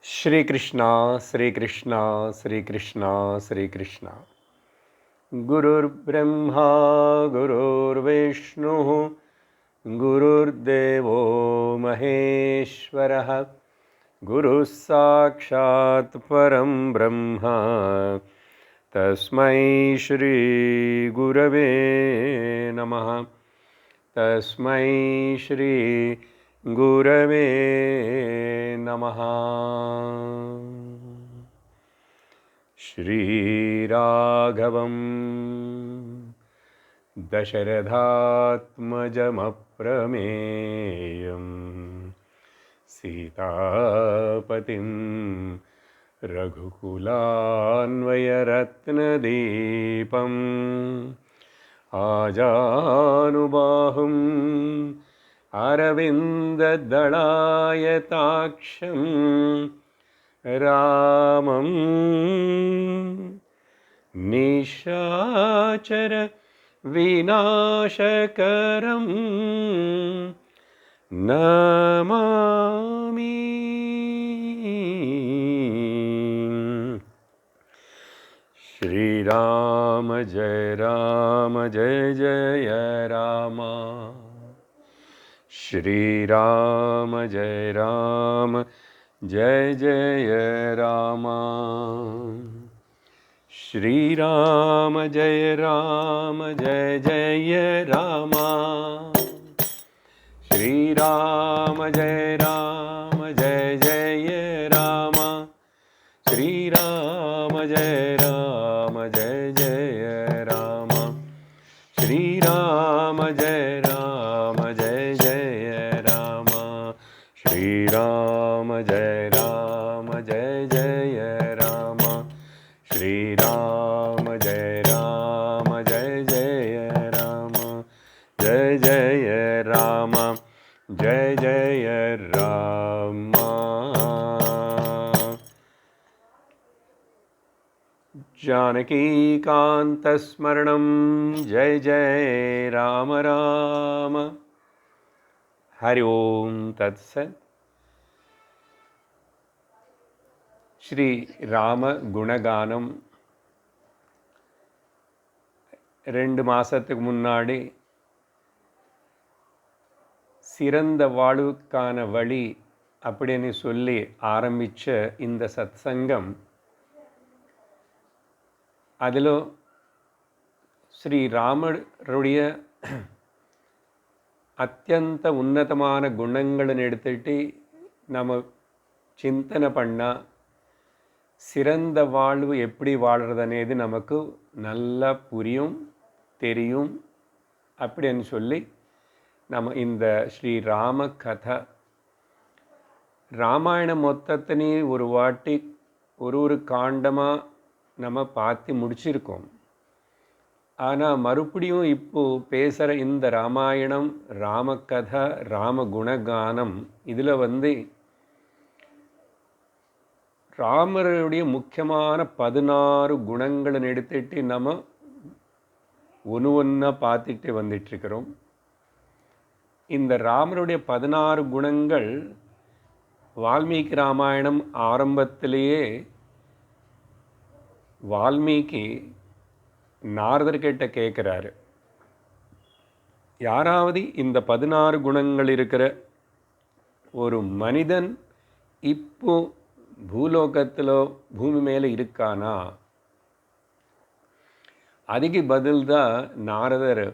श्री कृष्णा श्री कृष्णा श्री कृष्णा श्री कृष्णा। गुरुर्ब्रह्मा गुरुर्विष्णु गुरुर्देवो महेश्वरः गुरुः साक्षात् परं ब्रह्म तस्मै श्री गुरवे नमः। तस्मै श्री गुरवे नमः। श्रीराघवं दशरथात्मजमप्रमेयं सीतापतिं रघुकुलान्वयरत्नदीपम् आजानुबाहुम् अरविन्ददलायताक्षं रामं निशाचर विनाशकरं नमामि। श्रीराम जय जय राम। श्रीराम जय जय राम। श्रीराम जय जय राम। श्रीराम जय जय राम। श्रीराम जय जय राम। श्रीराम जय जय राम। श्रीराम जय जय राम। श्रीराम जय जय राम। जय जय राम जय जय राम। जानकीकान्तस्मरणं जय जय राम राम। हरि ओम तत्सत्। ஸ்ரீ ராம குணகானம் 2 மாதத்துக்கு முன்னாடி சிறந்த வாழ்வுக்கான வழி அப்படின்னு சொல்லி ஆரம்பித்த இந்த சத்சங்கம், அதிலும் ஸ்ரீ ராமருடைய அத்தியந்த உன்னதமான குணங்களை எடுத்துட்டு நம்ம சிந்தனை பண்ணால் சிறந்த வாழ்வு எப்படி வாழ்கிறதுனேது நமக்கு நல்லா புரியும், தெரியும். அப்படின்னு சொல்லி நம்ம இந்த ஸ்ரீ ராம கதை ராமாயணம் மொத்தத்தினே ஒரு வாட்டி ஒரு காண்டமாக நம்ம பார்த்து முடிச்சிருக்கோம். ஆனால் மறுபடியும் இப்போது பேசுகிற இந்த ராமாயணம் ராமகதை ராம குணகானம் இதில் ராமருடைய முக்கியமான 16 குணங்களை எடுத்துட்டு நம்ம ஒன்றா பார்த்துட்டு வந்துட்டுருக்கிறோம். இந்த ராமருடைய 16 குணங்கள் வால்மீகி ராமாயணம் ஆரம்பத்திலேயே வால்மீகி நாரதர்கிட்ட கேட்குறாரு, யாராவது இந்த 16 குணங்கள் இருக்கிற ஒரு மனிதன் இப்போ பூலோகத்தில் பூமி மேலே இருக்கானா? அதுக்கு பதில் தான் நாரதர்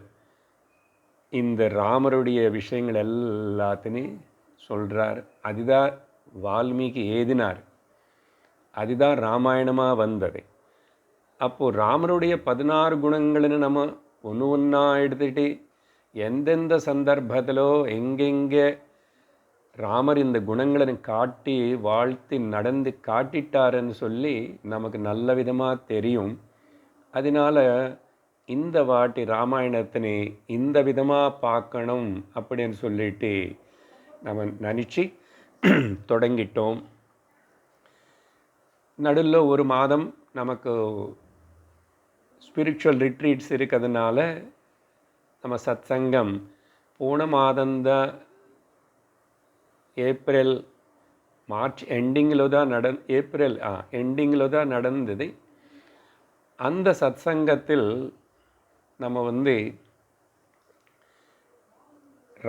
இந்த ராமருடைய விஷயங்கள் எல்லாத்தையும் சொல்கிறார். அதுதான் வால்மீகி எழுதினார், அதுதான் ராமாயணமாக வந்தது. அப்போது ராமருடைய 16 குணங்கள்னு நம்ம ஒன்றா எடுத்துகிட்டு எந்தெந்த சந்தர்ப்பத்திலோ எங்கெங்கே ராமர் இந்த குணங்களை காட்டி வாழ்த்தி நடந்து காட்டிட்டாருன்னு சொல்லி நமக்கு நல்ல விதமாக தெரியும். அதனால் இந்த வாட்டி ராமாயணத்தினை இந்த விதமாக பார்க்கணும் அப்படின்னு சொல்லிட்டு நம்ம நினச்சி தொடங்கிட்டோம். நடுவில் ஒரு மாதம் நமக்கு ஸ்பிரிச்சுவல் ரிட்ரீட்ஸ் இருக்கிறதுனால நம்ம சத்சங்கம் போன மாதந்தான் ஏப்ரல் மார்ச் எண்டிங்கில் தான் ஏப்ரல் எண்டிங்கில் தான் நடந்தது. அந்த சத்சங்கத்தில் நம்ம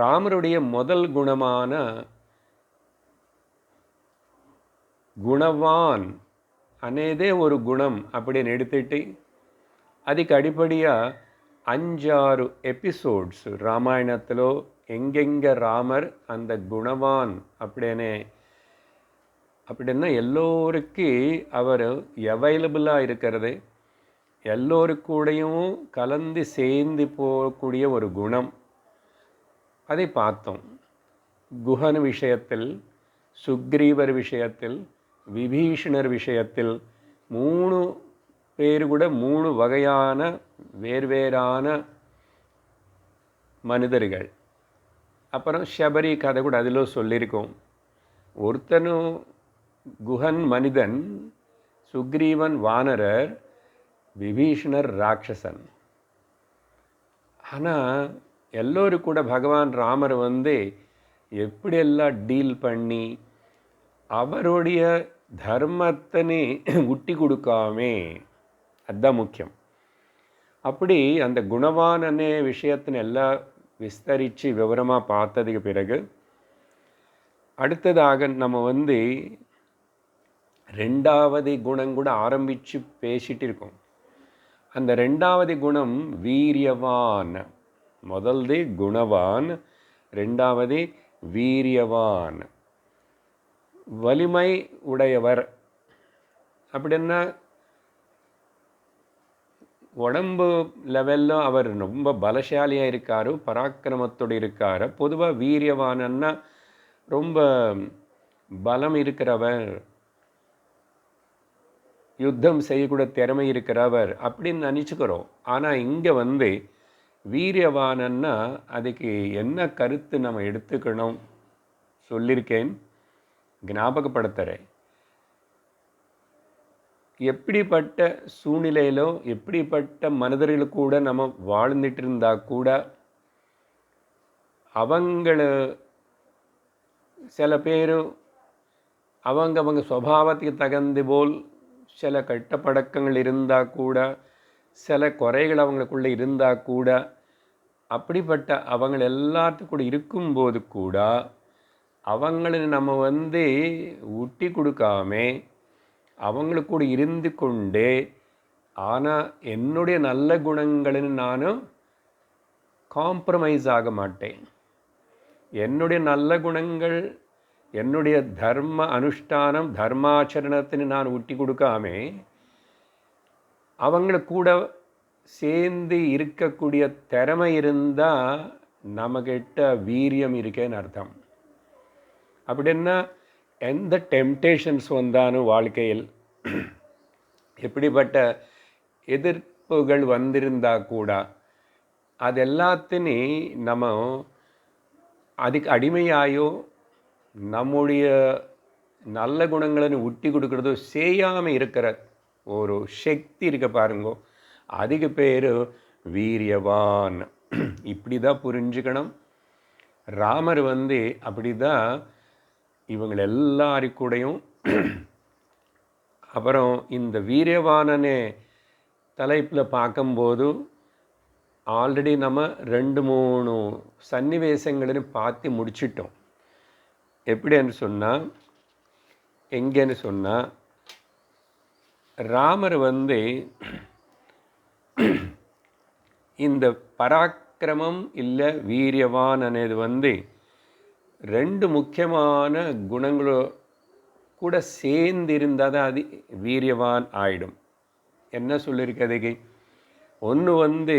ராமருடைய முதல் குணமான குணவான் అనేదే ஒரு குணம் அப்படின்னு எடுத்துட்டு அதுக்கு அடிப்படையாக 5-6 எபிசோட்ஸ் ராமாயணத்தில் எங்கெங்கே ராமர் அந்த குணவான் அப்படின்னா எல்லோருக்கும் அவர் அவைலபிளாக இருக்கிறது, எல்லோருக்கூடையும் கலந்து சேர்ந்து போகக்கூடிய ஒரு குணம், அதை பார்த்தோம். குஹன் விஷயத்தில், சுக்ரீவர் விஷயத்தில், விபீஷணர் விஷயத்தில் 3 பேர் கூட 3 வகையான வேறுவேறான மனிதர்கள். அப்புறம் சபரி கதை கூட அதில் சொல்லியிருக்கோம். ஒருத்தனும் குஹன் மனிதன், சுக்ரீவன் வானரர், விபீஷணர் ராட்சசன். ஆனால் எல்லோரும் கூட பகவான் ராமர் எப்படியெல்லாம் டீல் பண்ணி அவருடைய தர்மத்தினை விட்டி கொடுக்காமே, அதுதான் முக்கியம். அப்படி அந்த குணவானே விஷயத்தின் எல்லாம் விஸ்தரித்து விவரமாக பார்த்ததுக்கு பிறகு அடுத்ததாக நம்ம 2வது குணம் கூட ஆரம்பித்து பேசிகிட்டு இருக்கோம். அந்த 2வது குணம் வீரியவான். முதல்து குணவான், 2வது வீரியவான், வலிமை உடையவர். அப்படின்னா உடம்பு லெவலில் அவர் ரொம்ப பலசாலியாக இருக்கார், பராக்கிரமத்தோடு இருக்கார். பொதுவாக வீரியவானன்னா ரொம்ப பலம் இருக்கிறவர், யுத்தம் செய்யக்கூட திறமை இருக்கிறவர் அப்படின்னு நினச்சிக்கிறோம். ஆனால் இங்கே வீரியவானன்னா அதுக்கு என்ன கருத்து நம்ம எடுத்துக்கணும் சொல்லியிருக்கேன், ஞாபகப்படுத்துகிறேன். எப்படிப்பட்ட சூழ்நிலையிலோ எப்படிப்பட்ட மனிதர்கள் கூட நம்ம வாழ்ந்துட்டு இருந்தால் கூட சில பேர் அவங்க சுபாவத்துக்கு தகுந்த போல் சில கெட்ட பழக்கங்கள் இருந்தால் கூட, சில குறைகள் அவங்களுக்குள்ளே இருந்தால் கூட, அப்படிப்பட்ட அவங்க எல்லாத்துக்கூட இருக்கும்போது கூட அவங்கள நம்ம விட்டி கொடுக்காம அவங்களுக்கு கூட இருந்து கொண்டே, ஆனால் என்னுடைய நல்ல குணங்களின் நானும் காம்ப்ரமைஸ் ஆக மாட்டேன். என்னுடைய நல்ல குணங்கள், என்னுடைய தர்ம அனுஷ்டானம், தர்மாச்சரணத்தின்னு நான் விட்டி கொடுக்காம அவங்கள கூட சேர்ந்து இருக்கக்கூடிய திறமை இருந்தால் நம்மகிட்ட வீரியம் இருக்கேன்னு அர்த்தம். அப்படின்னா எந்த டெம்டேஷன்ஸ் வந்தாலும் வாழ்க்கையில் எப்படிப்பட்ட எதிர்ப்புகள் வந்திருந்தால் கூட அது எல்லாத்தையும் நம்ம அதுக்கு அடிமையாயோ நம்முடைய நல்ல குணங்களை விட்டி கொடுக்குறதோ செய்யாமல் இருக்கிற ஒரு சக்தி இருக்க பாருங்கோ, அதுக்கு பேர் வீரியவான். இப்படி தான் புரிஞ்சுக்கணும். ராமர் அப்படி தான் இவங்க எல்லாருக்கூடையும். அப்புறம் இந்த வீரியவானனே தலைப்பில் பார்க்கும்போது ஆல்ரெடி நம்ம 2-3 சன்னிவேசங்களையும் பார்த்து முடிச்சிட்டோம். எப்படின்னு சொன்னால், எங்கேன்னு சொன்னால், ராமர் இந்த பராக்கிரமம் இல்லை வீரியவான் అనేది 2 முக்கியமான குணங்களோ கூட சேர்ந்து இருந்தால் தான் அது வீரியவான் ஆயிடும். என்ன சொல்லியிருக்கிறதுக்கு, ஒன்று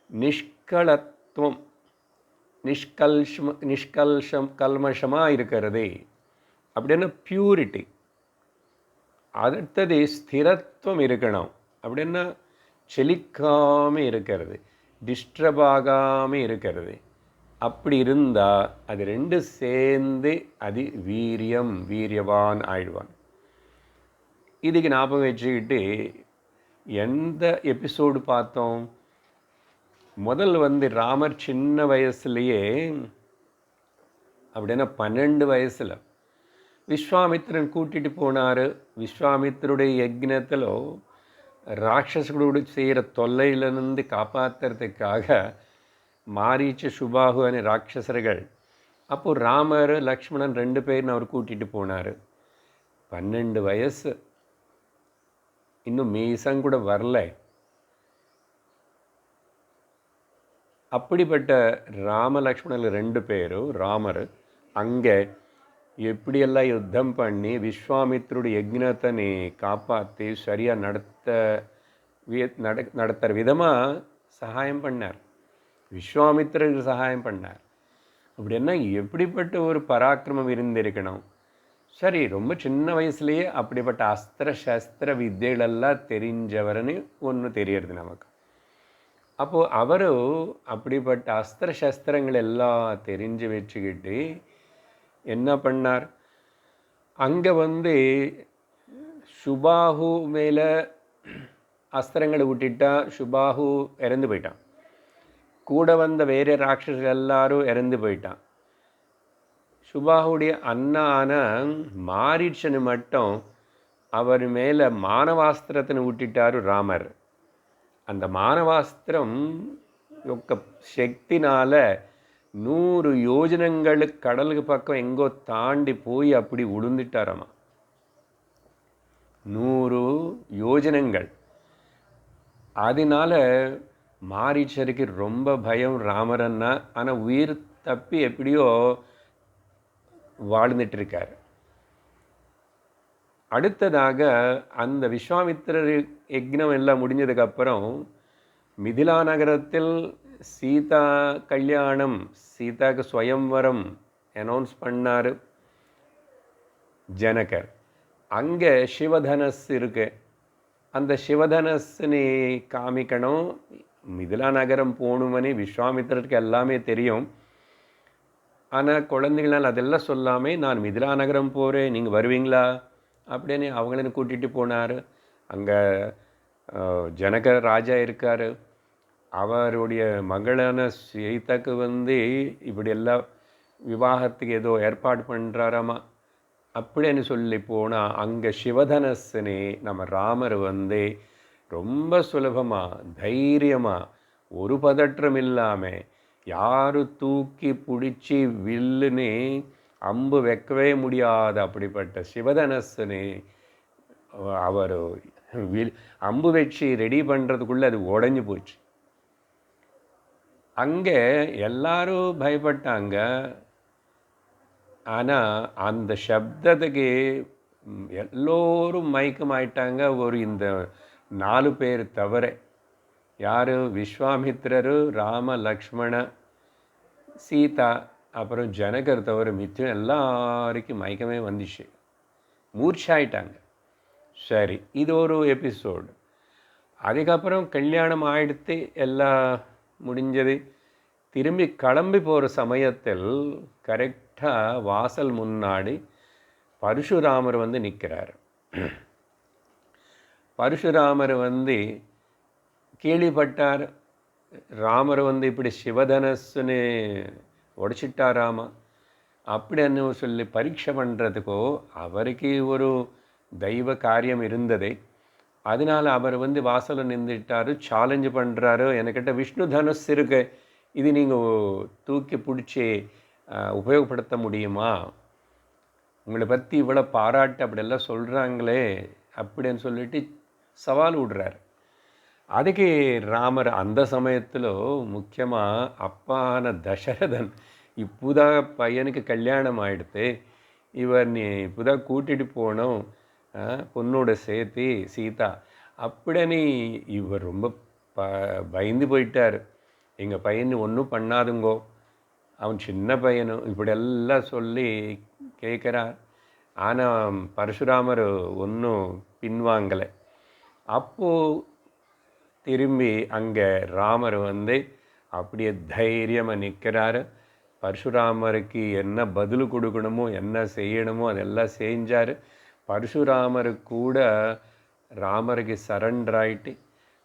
நிஷ்கலத்துவம், கல்மஷமாக இருக்கிறது அப்படின்னா பியூரிட்டி. அடுத்தது ஸ்திரத்துவம் இருக்கணும், அப்படின்னா செழிக்காமல் இருக்கிறது, டிஸ்டர்ப் ஆகாமல் இருக்கிறது. அப்படி இருந்தால் அது 2 சேர்ந்து அது வீரியவான் ஆயிடுவான். இதுக்கு ஞாபகம் வச்சுக்கிட்டு எந்த எபிசோடு பார்த்தோம், முதல் ராமர் சின்ன வயசுலேயே, அப்படின்னா 12 வயசில் விஸ்வாமித்திரன் கூட்டிகிட்டு போனார். விஸ்வாமித்திருடைய யக்னத்தில் ராட்சசர்களோடு செய்கிற தொல்லையிலிருந்து காப்பாற்றுறதுக்காக மாரீச்ச சுபாகு அనే ராட்சசர்கள். அப்போது ராமர் லக்ஷ்மணன் 2 பேரும் அவர் கூட்டிகிட்டு போனார். 12 வயசு, இன்னும் மீசம் கூட வரல. அப்படிப்பட்ட ராம லக்ஷ்மணர்கள் 2 பேரும் ராமர் அங்கே எப்படியெல்லாம் யுத்தம் பண்ணி விஸ்வாமித்ருடைய யக்னத்தை காப்பாற்றி சரியாக நடத்துகிற விதமாக சகாயம் பண்ணார். விஸ்வாமித்திரருக்கு சகாயம் பண்ணார். அப்படின்னா எப்படிப்பட்ட ஒரு பராக்கிரமம் இருந்திருக்கணும். சரி, ரொம்ப சின்ன வயசுலேயே அப்படிப்பட்ட அஸ்திர சஸ்திர வித்தைகளெல்லாம் தெரிஞ்சவர்னு ஒன்று தெரியறது நமக்கு. அப்போது அவர் அப்படிப்பட்ட அஸ்திர சஸ்திரங்கள் எல்லாம் தெரிஞ்சு வச்சுக்கிட்டு என்ன பண்ணார், அங்கே சுபாகு மேலே அஸ்திரங்களை விட்டுட்டா சுபாகு இறந்து போயிட்டான். கூட வந்த வேறு ராட்சசர்கள் எல்லாரும் இறந்து போயிட்டான். சுபாகுடைய அண்ணான மாரீச்சனு மட்டும் அவர் மேலே மானவாஸ்திரத்தினை விட்டுட்டார் ராமர். அந்த மானவாஸ்திரம் యొక్క சக்தினால் 100 யோஜனங்களுக்கு கடலுக்கு பக்கம் எங்கோ தாண்டி போய் அப்படி உளுந்துட்டாராமா. 100 யோஜனங்கள். அதனால மாரீச்சருக்கு ரொம்ப பயம் ராமரன்னா. ஆனால் உயிர் தப்பி எப்படியோ வாழ்ந்துட்டுருக்கார். அடுத்ததாக அந்த விஸ்வாமித்திரர் யக்னம் எல்லாம் முடிஞ்சதுக்கப்புறம் மிதிலா நகரத்தில் சீதா கல்யாணம், சீதாக்கு ஸ்வயம்வரம் அனௌன்ஸ் பண்ணார் ஜனகர். அங்கே சிவதனஸ் இருக்கு. அந்த சிவதனஸ்னு காமிக்கணும். மிதிலா நகரம் போகணுமனே விஸ்வாமித்திரருக்கு எல்லாமே தெரியும். ஆனால் குழந்தைகளால் அதெல்லாம் சொல்லாமல் நான் மிதிலா நகரம் போகிறேன், நீங்கள் வருவீங்களா அப்படின்னு அவங்கள கூட்டிகிட்டு போனார். அங்கே ஜனக ராஜா இருக்கார். அவருடைய மகளான சீதாக்கு இப்படி எல்லாம் விவாகத்துக்கு ஏதோ ஏற்பாடு பண்ணுறாராமா. அப்படின்னு சொல்லி போனால் அங்கே சிவதனஸ்னே நம்ம ராமர் ரொம்ப சுலபமாக தைரியமாக ஒரு பதற்றம் இல்லாமல் யாரும் தூக்கி பிடிச்சி வில்லுன்னு அம்பு வைக்கவே முடியாத அப்படிப்பட்ட சிவதனஸ்னு அவர் அம்பு வச்சு ரெடி பண்ணுறதுக்குள்ளே அது உடஞ்சி போச்சு. அங்கே எல்லாரும் பயப்பட்டாங்க. ஆனால் அந்த சப்தத்துக்கு எல்லோரும் மயக்கமாயிட்டாங்க. இந்த 4 பேர் தவிர. யார்? விஸ்வாமித்திரர், ராம லக்ஷ்மண சீதா, அப்புறம் ஜனகர் தவிர மிச்சம் எல்லாருக்கும் மயக்கமே வந்துச்சு. மூர்ச்சாயிட்டாங்க. சரி, இது ஒரு எபிசோடு. அதுக்கப்புறம் கல்யாணம் ஆயிடுத்து, எல்லாம் முடிஞ்சது. திரும்பி கிளம்பி போகிற சமயத்தில் கரெக்டாக வாசல் முன்னாடி பரசுராமர் நிற்கிறார். பரசுராமர் கேள்விப்பட்டார் ராமர் இப்படி சிவதனஸ்ன்னு உடைச்சிட்டாராமா. அப்படின்னு சொல்லி பரீட்சை பண்ணுறதுக்கோ அவருக்கு ஒரு தெய்வ காரியம் இருந்தது. அதனால் அவர் வாசலில் நின்றுட்டார். சேலஞ்சு பண்ணுறாரு, என்கிட்ட விஷ்ணு தனுஷ் இருக்கு, இது நீங்கள் தூக்கி பிடிச்சி உபயோகப்படுத்த முடியுமா? உங்களை பற்றி இவ்வளோ பாராட்டு அப்படியெல்லாம் சொல்கிறாங்களே அப்படின்னு சொல்லிட்டு சவால் விடுறார். அதுக்கு ராமர் அந்த சமயத்தில் முக்கியமாக அப்பான தசரதன் இப்போதான் பையனுக்கு கல்யாணம் ஆகிடுத்து, இவர் நீ இப்போதான் கூட்டிகிட்டு போனோம் பொண்ணோட சேர்த்து சீதா அப்படின்னு இவர் ரொம்ப பயந்து போயிட்டார். எங்கள் பையன் ஒன்றும் பண்ணாதுங்கோ, அவன் சின்ன பையனும் இப்படியெல்லாம் சொல்லி கேட்குறார். ஆனால் பரசுராமர் ஒன்றும் பின்வாங்கலை. அப்போது திரும்பி அங்கே ராமர் அப்படியே தைரியமாக நிற்கிறாரு. பரசுராமருக்கு என்ன பதில் கொடுக்கணுமோ என்ன செய்யணுமோ அதெல்லாம் செஞ்சார். பரசுராமர் கூட ராமருக்கு சரண்டர் ஆகிட்டு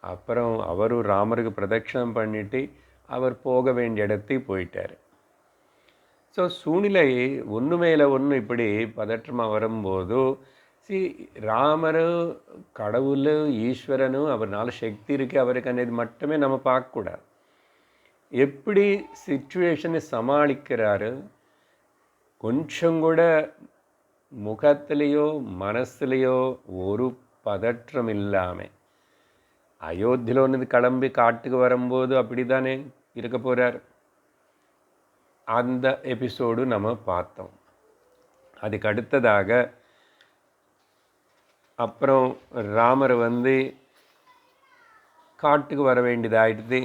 அப்புறம் அவரும் ராமருக்கு பிரதட்சணம் பண்ணிவிட்டு அவர் போக வேண்டிய இடத்துக்கு போயிட்டார். ஸோ சூழ்நிலை ஒன்று மேலே ஒன்று இப்படி பதற்றமாக வரும்போது ராமர் கடவுள் ஈஸ்வரனும் அவர்னால சக்தி இருக்குது அவருக்கு அன்னைக்கு மட்டுமே நம்ம பார்க்கக்கூடாது. எப்படி சிச்சுவேஷனை சமாளிக்கிறாரு, கொஞ்சம் கூட முகத்திலேயோ மனசுலேயோ ஒரு பதற்றம் இல்லாமல் அயோத்தியில் ஒன்று கிளம்பி காட்டுக்கு வரும்போது அப்படி தானே இருக்க போகிறார். அந்த எபிசோடு நம்ம பார்த்தோம். அதுக்கு அடுத்ததாக அப்புறம் ராமர் காட்டுக்கு வர வேண்டியதாயிடுது.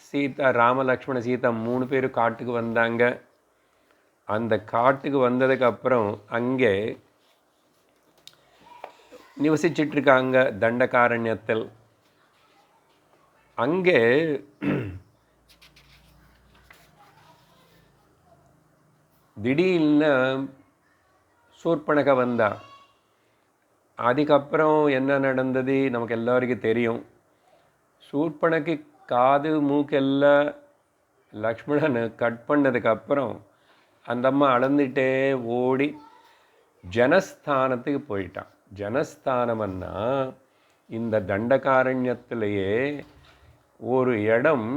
சீதா, ராம லக்ஷ்மண சீதா 3 பேரும் காட்டுக்கு வந்தாங்க. அந்த காட்டுக்கு வந்ததுக்கப்புறம் அங்கே நிவசிச்சிட்ருக்காங்க தண்டகாரண்யத்தில். அங்கே திடீர்னு சூர்பனக வந்தா. அதுக்கப்புறம் என்ன நடந்தது நமக்கு எல்லாருக்கும் தெரியும். சூர்பனக்கு காது மூக்கெல்லாம் லக்ஷ்மணன் கட் பண்ணதுக்கப்புறம் அந்த அம்மா அளந்துட்டே ஓடி ஜனஸ்தானத்துக்கு போயிட்டான். ஜனஸ்தானம்னா இந்த தண்டகாரண்யத்திலேயே ஒரு இடம்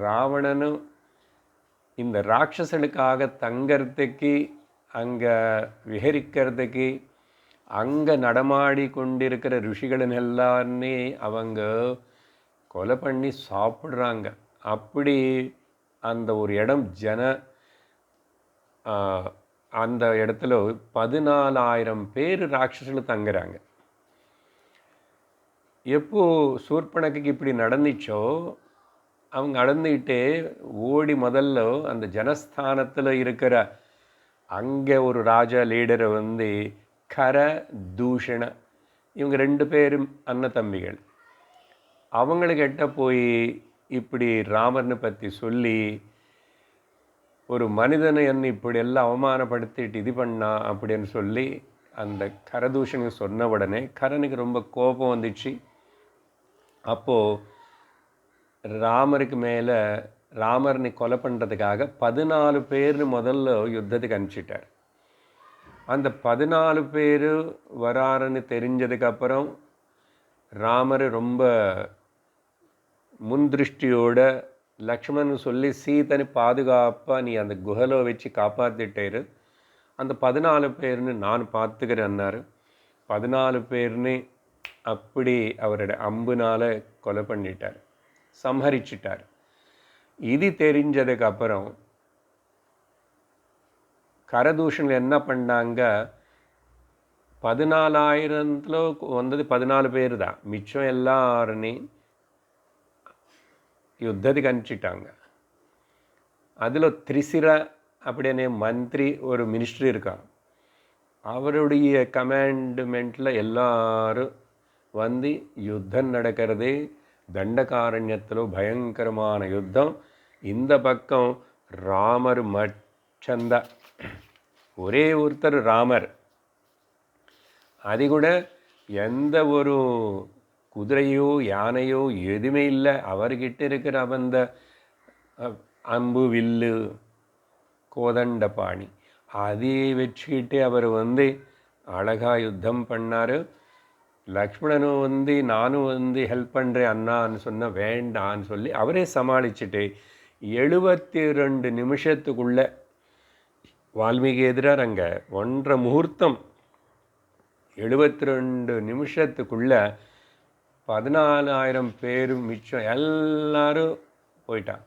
ராவணனும் இந்த ராட்சசனுக்காக தங்கிறதுக்கு, அங்கே விஹரிக்கிறதுக்கு, அங்கே நடமாடி கொண்டிருக்கிற ரிஷிகளின் எல்லாருமே அவங்க கொலை பண்ணி சாப்பிட்றாங்க. அப்படி அந்த ஒரு இடம் அந்த இடத்துல 14,000 பேர் ராட்சசர்கள் தங்குறாங்க. எப்போ சூர்பனக்கு இப்படி நடந்துச்சோ அவங்க அடந்துக்கிட்டே ஓடி முதல்ல அந்த ஜனஸ்தானத்தில் இருக்கிற அங்கே ஒரு ராஜா லீடரை கர தூஷண, இவங்க 2 பேரும் அண்ணன் தம்பிகள், அவங்களுக்கிட்ட போய் இப்படி ராமர்னு பற்றி சொல்லி ஒரு மனிதனை இப்படி எல்லாம் அவமானப்படுத்திட்டு இது பண்ணா அப்படின்னு சொல்லி அந்த கரதூஷனுக்கு சொன்ன உடனே கரனுக்கு ரொம்ப கோபம் வந்துச்சு. அப்போது ராமருக்கு மேலே ராமர்னு கொலை பண்ணுறதுக்காக 14 பேர் முதல்ல யுத்தத்துக்கு அனுப்பிச்சிட்டார். அந்த 14 பேர் வராருன்னு தெரிஞ்சதுக்கப்புறம் ராமர் ரொம்ப முன்திருஷ்டியோட லக்ஷ்மணன் சொல்லி சீதனை பாதுகாப்பாக நீ அந்த குஹலோ வச்சு காப்பாற்றிட்டாரு. அந்த 14 பேர்னு நான் பார்த்துக்கிறேன்னாரு. 14 பேர்னு அப்படி அவரோட அம்புனால் கொலை பண்ணிட்டார், சம்ஹரிச்சிட்டார். இது தெரிஞ்சதுக்கப்புறம் கரதூஷன் என்ன பண்ணாங்க, 14,000 வந்தது 14 பேர் தான், மிச்சம் எல்லாருமே யுத்தத்துக்கு அனுப்பிச்சிட்டாங்க. அதில் திரிசிர அப்படின்னு மந்திரி ஒரு மினிஸ்ட்ரி இருக்கான். அவருடைய கமாண்ட்மெண்ட்டில் எல்லாரும் யுத்தம் நடக்கிறது. தண்டகாரண்யத்தில் பயங்கரமான யுத்தம். இந்த பக்கம் ராமர் மச்சந்த ஒரே ஒருத்தர் ராமர். அது கூட எந்த ஒரு குதிரையோ யானையோ எதுவுமே இல்லை. அவர்கிட்ட இருக்கிற அந்த அம்பு வில்லு கோதண்ட பாணி அதை வச்சுக்கிட்டு அவர் அழகாக யுத்தம் பண்ணார். லக்ஷ்மணனும் நானும் ஹெல்ப் பண்ணுறேன் அண்ணான்னு சொன்ன வேண்டான்னு சொல்லி அவரே சமாளிச்சுட்டு 72 நிமிஷத்துக்குள்ளே வால்மீகி எதிராக அங்கே 1.5 முகூர்த்தம் 72 நிமிஷத்துக்குள்ளே 14,000 பேரும் மிச்சம் எல்லாரும் போயிட்டான்.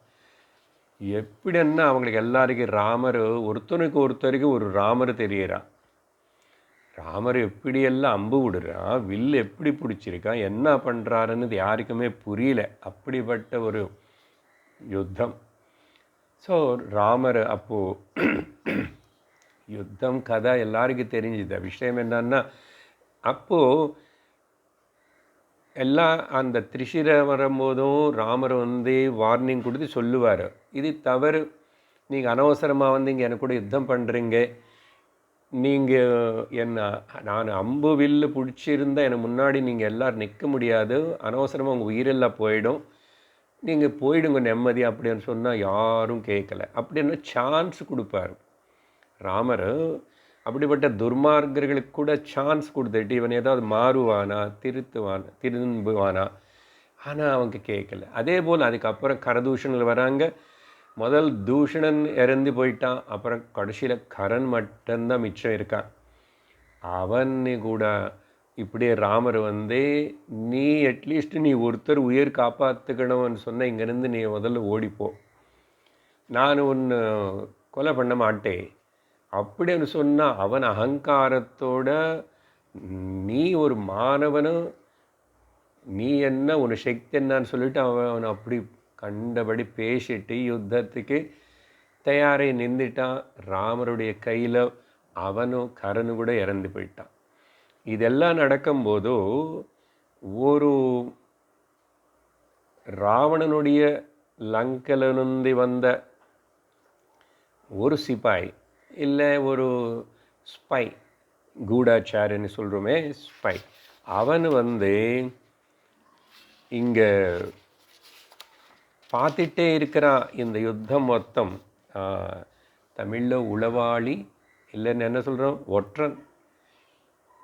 எப்படின்னா அவங்களுக்கு எல்லாருக்கும் ராமர் ஒருத்தருக்கு ஒரு ராமர் தெரிகிறான். ராமர் எப்படியெல்லாம் அம்பு விடுறான், வில்லு எப்படி பிடிச்சிருக்கான், என்ன பண்ணுறாருன்னு யாருக்குமே புரியல. அப்படிப்பட்ட ஒரு யுத்தம். ஸோ ராமர் அப்போது யுத்தம் கதை எல்லாருக்கும் தெரிஞ்சுது. விஷயம் என்னன்னா அப்போது எல்லாம் அந்த திரிசிர வரும்போதும் ராமர் வார்னிங் கொடுத்து சொல்லுவார், இது தவறு, நீங்கள் அனவசரமாக இங்கே எனக்கு கூட யுத்தம் பண்ணுறீங்க, நீங்கள் நான் அம்பு வில்லு பிடிச்சிருந்தால் எனக்கு முன்னாடி நீங்கள் எல்லோரும் நிற்க முடியாது, அனவசரமாக உங்கள் உயிரெல்லாம் போயிடும், நீங்கள் போயிடுங்க நிம்மதி அப்படின்னு சொன்னால் யாரும் கேட்கல. அப்படின்னு சான்ஸ் கொடுப்பார் ராமர். அப்படிப்பட்ட துர்மார்கர்களுக்கு கூட சான்ஸ் கொடுத்துட்டு இவன் ஏதாவது மாறுவானா, திரும்புவானா, ஆனால் அவங்க கேட்கல. அதே போல் அதுக்கப்புறம் கரதூஷணங்கள் வராங்க. முதல் தூஷணன் இறந்து போயிட்டான். அப்புறம் கடைசியில் கரன் மட்டும்தான் மிச்சம் இருக்கான். அவன் கூட இப்படியே ராமர் நீ அட்லீஸ்ட் நீ ஒருத்தர் உயிர் காப்பாற்றுக்கணும்னு சொன்ன, இங்கேருந்து நீ முதல்ல ஓடிப்போ, நான் ஒன்று கொலை பண்ண மாட்டேன் அப்படின்னு சொன்னால் அவன் அகங்காரத்தோட நீ ஒரு மாணவனும், நீ என்ன உன் சக்தி என்னன்னு சொல்லிட்டு அவன் அப்படி கண்டபடி பேசிட்டு யுத்தத்துக்கு தயாரை நின்றுட்டான். ராமருடைய கையில் அவனும் கரனு கூட இறந்து போயிட்டான். இதெல்லாம் நடக்கும்போதோ ஒரு ராவணனுடைய லங்கலனுந்தி வந்த ஒரு சிப்பாய் இல்லை ஒரு ஸ்பை, கூடாச்சாரியன்னு சொல்கிறோமே ஸ்பை, அவன் இங்கே பார்த்துட்டே இருக்கிறான் இந்த யுத்தம் மொத்தம். தமிழில் உளவாளி இல்லைன்னு என்ன சொல்கிறோம், ஒற்றன்,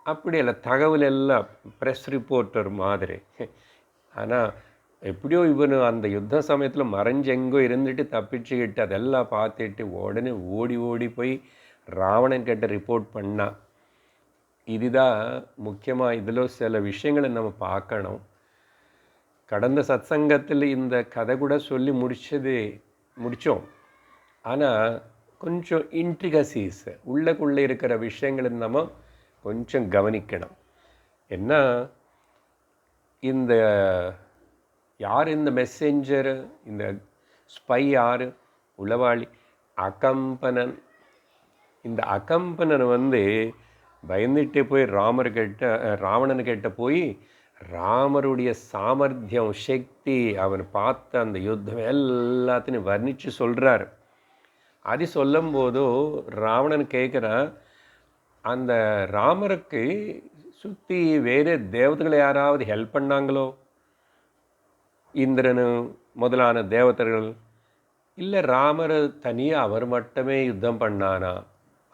அப்படி இல்லை, தகவல் எல்லாம் ப்ரெஸ் ரிப்போர்ட்டர் மாதிரி. ஆனால் எப்படியோ இவனு அந்த யுத்த சமயத்தில் மறைஞ்சு எங்கோ இருந்துட்டு தப்பிச்சுக்கிட்டு அதெல்லாம் பார்த்துட்டு உடனே ஓடி போய் ராவணன் கிட்ட ரிப்போர்ட் பண்ணான். இதுதான் முக்கியமாக இதில் சில விஷயங்களை நம்ம பார்க்கணும். கடந்த சத்சங்கத்தில் இந்த கதை கூட சொல்லி முடித்தோம். ஆனால் கொஞ்சம் இன்ட்ரிகசிஸ் உள்ளக்குள்ளே இருக்கிற விஷயங்களை நம்ம கொஞ்சம் கவனிக்கணும். என்ன, இந்த யார் இந்த மெசேஞ்சர், இந்த ஸ்பை யார், உளவாளி அகம்பனன். இந்த அகம்பனன் பயந்துட்டே போய் ராவணன்கிட்ட போய் ராமருடைய சாமர்த்தியம், சக்தி, அவன் பார்த்த அந்த யுத்தம் எல்லாத்தையும் வர்ணித்து சொல்கிறார். அது சொல்லும் போதோ ராவணன் கேட்குறான், அந்த ராமருக்கு சுற்றி வேறு தேவதைகளை யாராவது ஹெல்ப் பண்ணாங்களோ, இந்திரனு முதலான தேவதர்கள், இல்லை ராமர் தனியாக அவர் மட்டுமே யுத்தம் பண்ணானா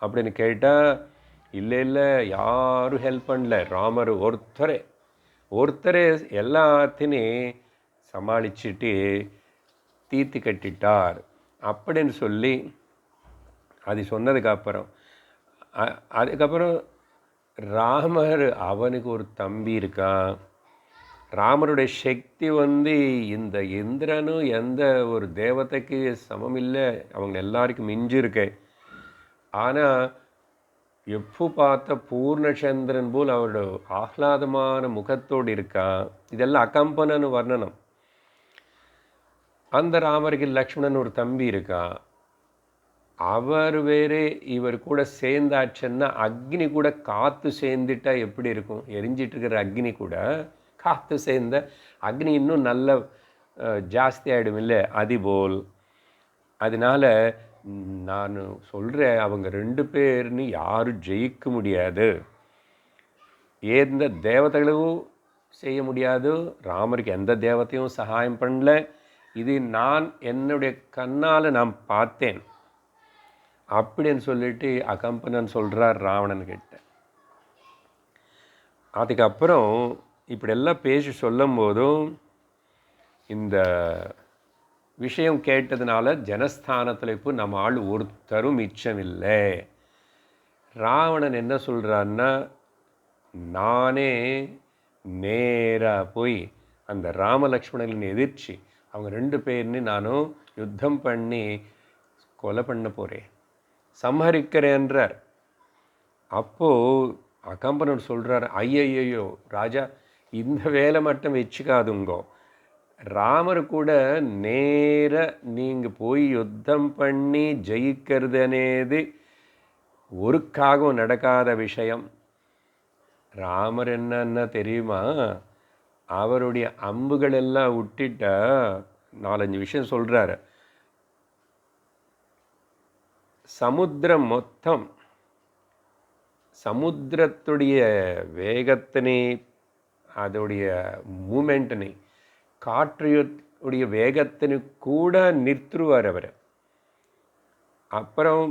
அப்படின்னு கேட்டால், இல்லை யாரும் ஹெல்ப் பண்ணல, ராமர் ஒருத்தரே எல்லாத்தையும் சமாளிச்சுட்டு தீர்த்து கட்டிட்டார் அப்படின்னு சொல்லி அது சொன்னதுக்கப்புறம் அதுக்கப்புறம் ராமர் அவனுக்கு ஒரு தம்பி இருக்கான். ராமருடைய சக்தி இந்த இந்திரனும் எந்த ஒரு தேவதைக்கு சமம் இல்லை, அவங்க எல்லாருக்கும் மிஞ்சி இருக்கு. ஆனால் எப்போ பார்த்த பூர்ணச்சந்திரன் போல் அவரோட ஆஹ்லாதமான முகத்தோடு இருக்கான். இதெல்லாம் அகம்பனன்னு வர்ணனம். அந்த ராமருக்கு லக்ஷ்மணன் ஒரு தம்பி இருக்கான். அவர் வேறு இவர் கூட சேர்ந்தாச்சுன்னா அக்னி கூட காற்று சேர்ந்துட்டா எப்படி இருக்கும், எரிஞ்சிட்டு இருக்கிற அக்னி கூட காற்று சேர்ந்த அக்னி இன்னும் நல்ல ஜாஸ்தி ஆகிடும் இல்லை, அதுபோல். அதனால் நான் சொல்கிறேன், அவங்க 2 பேர்னு யாரும் ஜெயிக்க முடியாது, எந்த தேவதைகளும் செய்ய முடியாது, ராமருக்கு எந்த தேவத்தையும் சகாயம் பண்ணல, இது நான் என்னுடைய கண்ணால் நான் பார்த்தேன் அப்படின்னு சொல்லிட்டு அகம்பனன் சொல்கிறார் ராவணன்கிட்ட. அதுக்கப்புறம் இப்படியெல்லாம் பேசி சொல்லும் போதும் இந்த விஷயம் கேட்டதுனால ஜனஸ்தானத்தில் இப்போ நம்ம ஆள் ஒருத்தரும் மிச்சமில்லை. ராவணன் என்ன சொல்கிறான்னா, நானே நேராக போய் அந்த ராமலக்ஷ்மணனின் எதிர்ச்சி அவங்க 2 பேர்னு நானும் யுத்தம் பண்ணி கொலை பண்ண போகிறேன், சம்ஹரிக்கிறேன்றார். அப்போது அகம்பனன் சொல்கிறார், ஐயையோ ராஜா, இந்த வேலை மட்டும் வச்சுக்காதுங்கோ, ராமர் கூட நேர நீங்கள் போய் யுத்தம் பண்ணி ஜெயிக்கிறது అనేది ஒருக்காகவும் நடக்காத விஷயம். ராமர் என்னன்னா தெரியுமா, அவருடைய அம்புகள் எல்லாம் விட்டுட்டா 4-5 விஷயம் சொல்கிறாரு. சமுத்திரம் மொத்தம் சமுத்திரத்துடைய வேகத்தினை அதோடைய மூமெண்ட்டினை உடைய வேகத்தினு கூட நிறுத்துருவார் அவர். அப்புறம்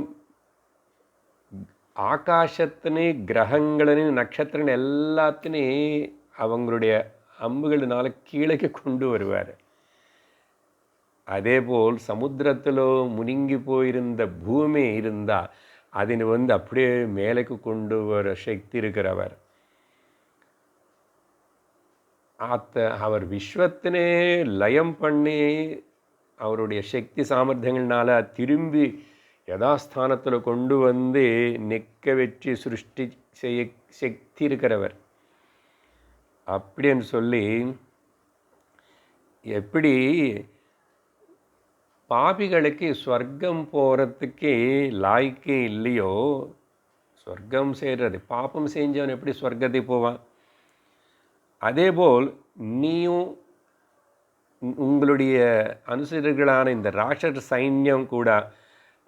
ஆகாசத்தினே கிரகங்களின் நட்சத்திரங்கள் எல்லாத்தினையும் அவங்களுடைய அம்புகளினால கீழே கொண்டு வருவார். அதேபோல் சமுத்திரத்திலோ முனிங்கி போயிருந்த பூமி இருந்தால் அதினை அப்படியே மேலுக்கு கொண்டு வர சக்தி இருக்கிறவர். அவர் விஸ்வத்தினே லயம் பண்ணி அவருடைய சக்தி சாமர்த்தியங்கள்னால திரும்பி யதாஸ்தானத்தில் கொண்டு வந்து நிற்க வச்சு சிருஷ்டி செய்ய சக்தி இருக்கிறவர். அப்படின்னு சொல்லி எப்படி பாபிகளுக்கு ஸ்வர்க்கம் போகிறதுக்கு லாய்க்கே இல்லையோ, ஸ்வர்க்கம் செய்கிறது பாப்பம் செஞ்சவன் எப்படி ஸ்வர்க்கத்துக்கு போவான்? அதேபோல் நீயும் உங்களுடைய அனுசரிகளான இந்த ராட்சச சைன்யம் கூட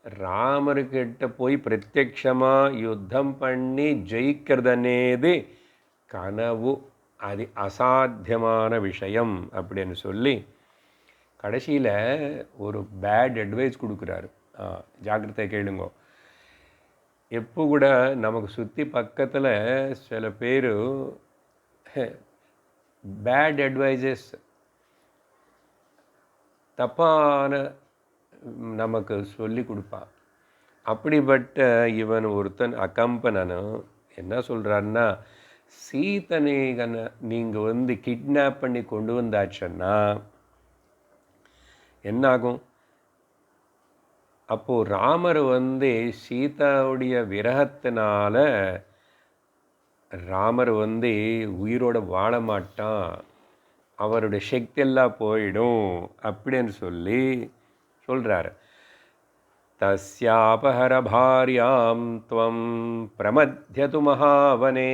ராமர்கிட்ட போய் பிரத்யக்ஷமாக யுத்தம் பண்ணி ஜெயிக்கிறதுனேது கனவு, அது அசாத்தியமான விஷயம் அப்படின்னு சொல்லி கடைசியில் ஒரு பேட் அட்வைஸ் கொடுக்குறாரு. ஜாக்கிரதை கேளுங்க. எப்போ கூட நமக்கு சுற்றி பக்கத்தில் சில பேர் பேட் அட்வைசஸ், தப்பான நமக்கு சொல்லி கொடுப்பான். அப்படிப்பட்ட இவன் ஒருத்தன் அகம்பனனு என்ன சொல்கிறான்னா, சீதனை நீங்கள் கிட்னாப் பண்ணி கொண்டு வந்தாச்சுன்னா என்னாகும்? அப்போது ராமர் சீதாவுடைய விரகத்தினால ராமர் உயிரோட வாழ மாட்டான், அவருடைய சக்தி எல்லாம் போயிடும் அப்படின்னு சொல்லி சொல்கிறார். தஸ்யாபஹர பாரியாம் த்வம் பிரமத்யது மகாவனே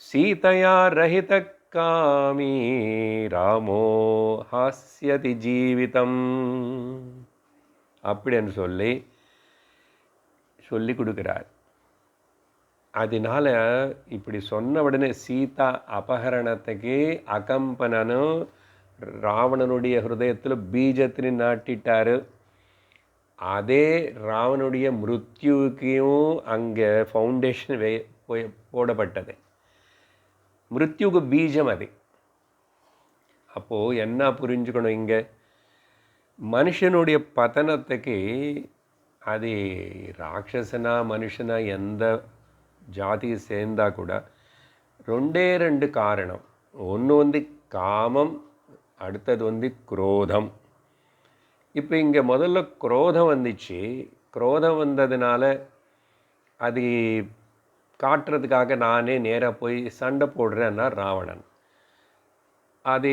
சீதையா ரஹித காமி ராமோ ஹாஸ்யதி ஜீவிதம் அப்படின்னு சொல்லி கொடுக்குறார். அதனால் இப்படி சொன்ன உடனே சீதா அபகரணத்துக்கு அகம்பனனும் ராவணனுடைய ஹிருதயத்தில் பீஜத்தினை நாட்டிட்டார். அதே ராவனுடைய மிருத்யுவுக்கும் அங்கே ஃபவுண்டேஷன் போடப்பட்டது. மிருத்யுக்கு பீஜம் அது. அப்போது என்ன புரிஞ்சுக்கணும், இங்கே மனுஷனுடைய பதனத்துக்கு அது ராட்சசனா மனுஷனா எந்த ஜாதி சேர்ந்தா கூட ரெண்டு காரணம். ஒன்று காமம், அடுத்தது குரோதம். இப்போ இங்கே முதல்ல குரோதம் வந்துச்சு. குரோதம் வந்ததுனால அது காட்டுறதுக்காக நானே நேராக போய் சண்டை போடுறேன்னா ராவணன். அது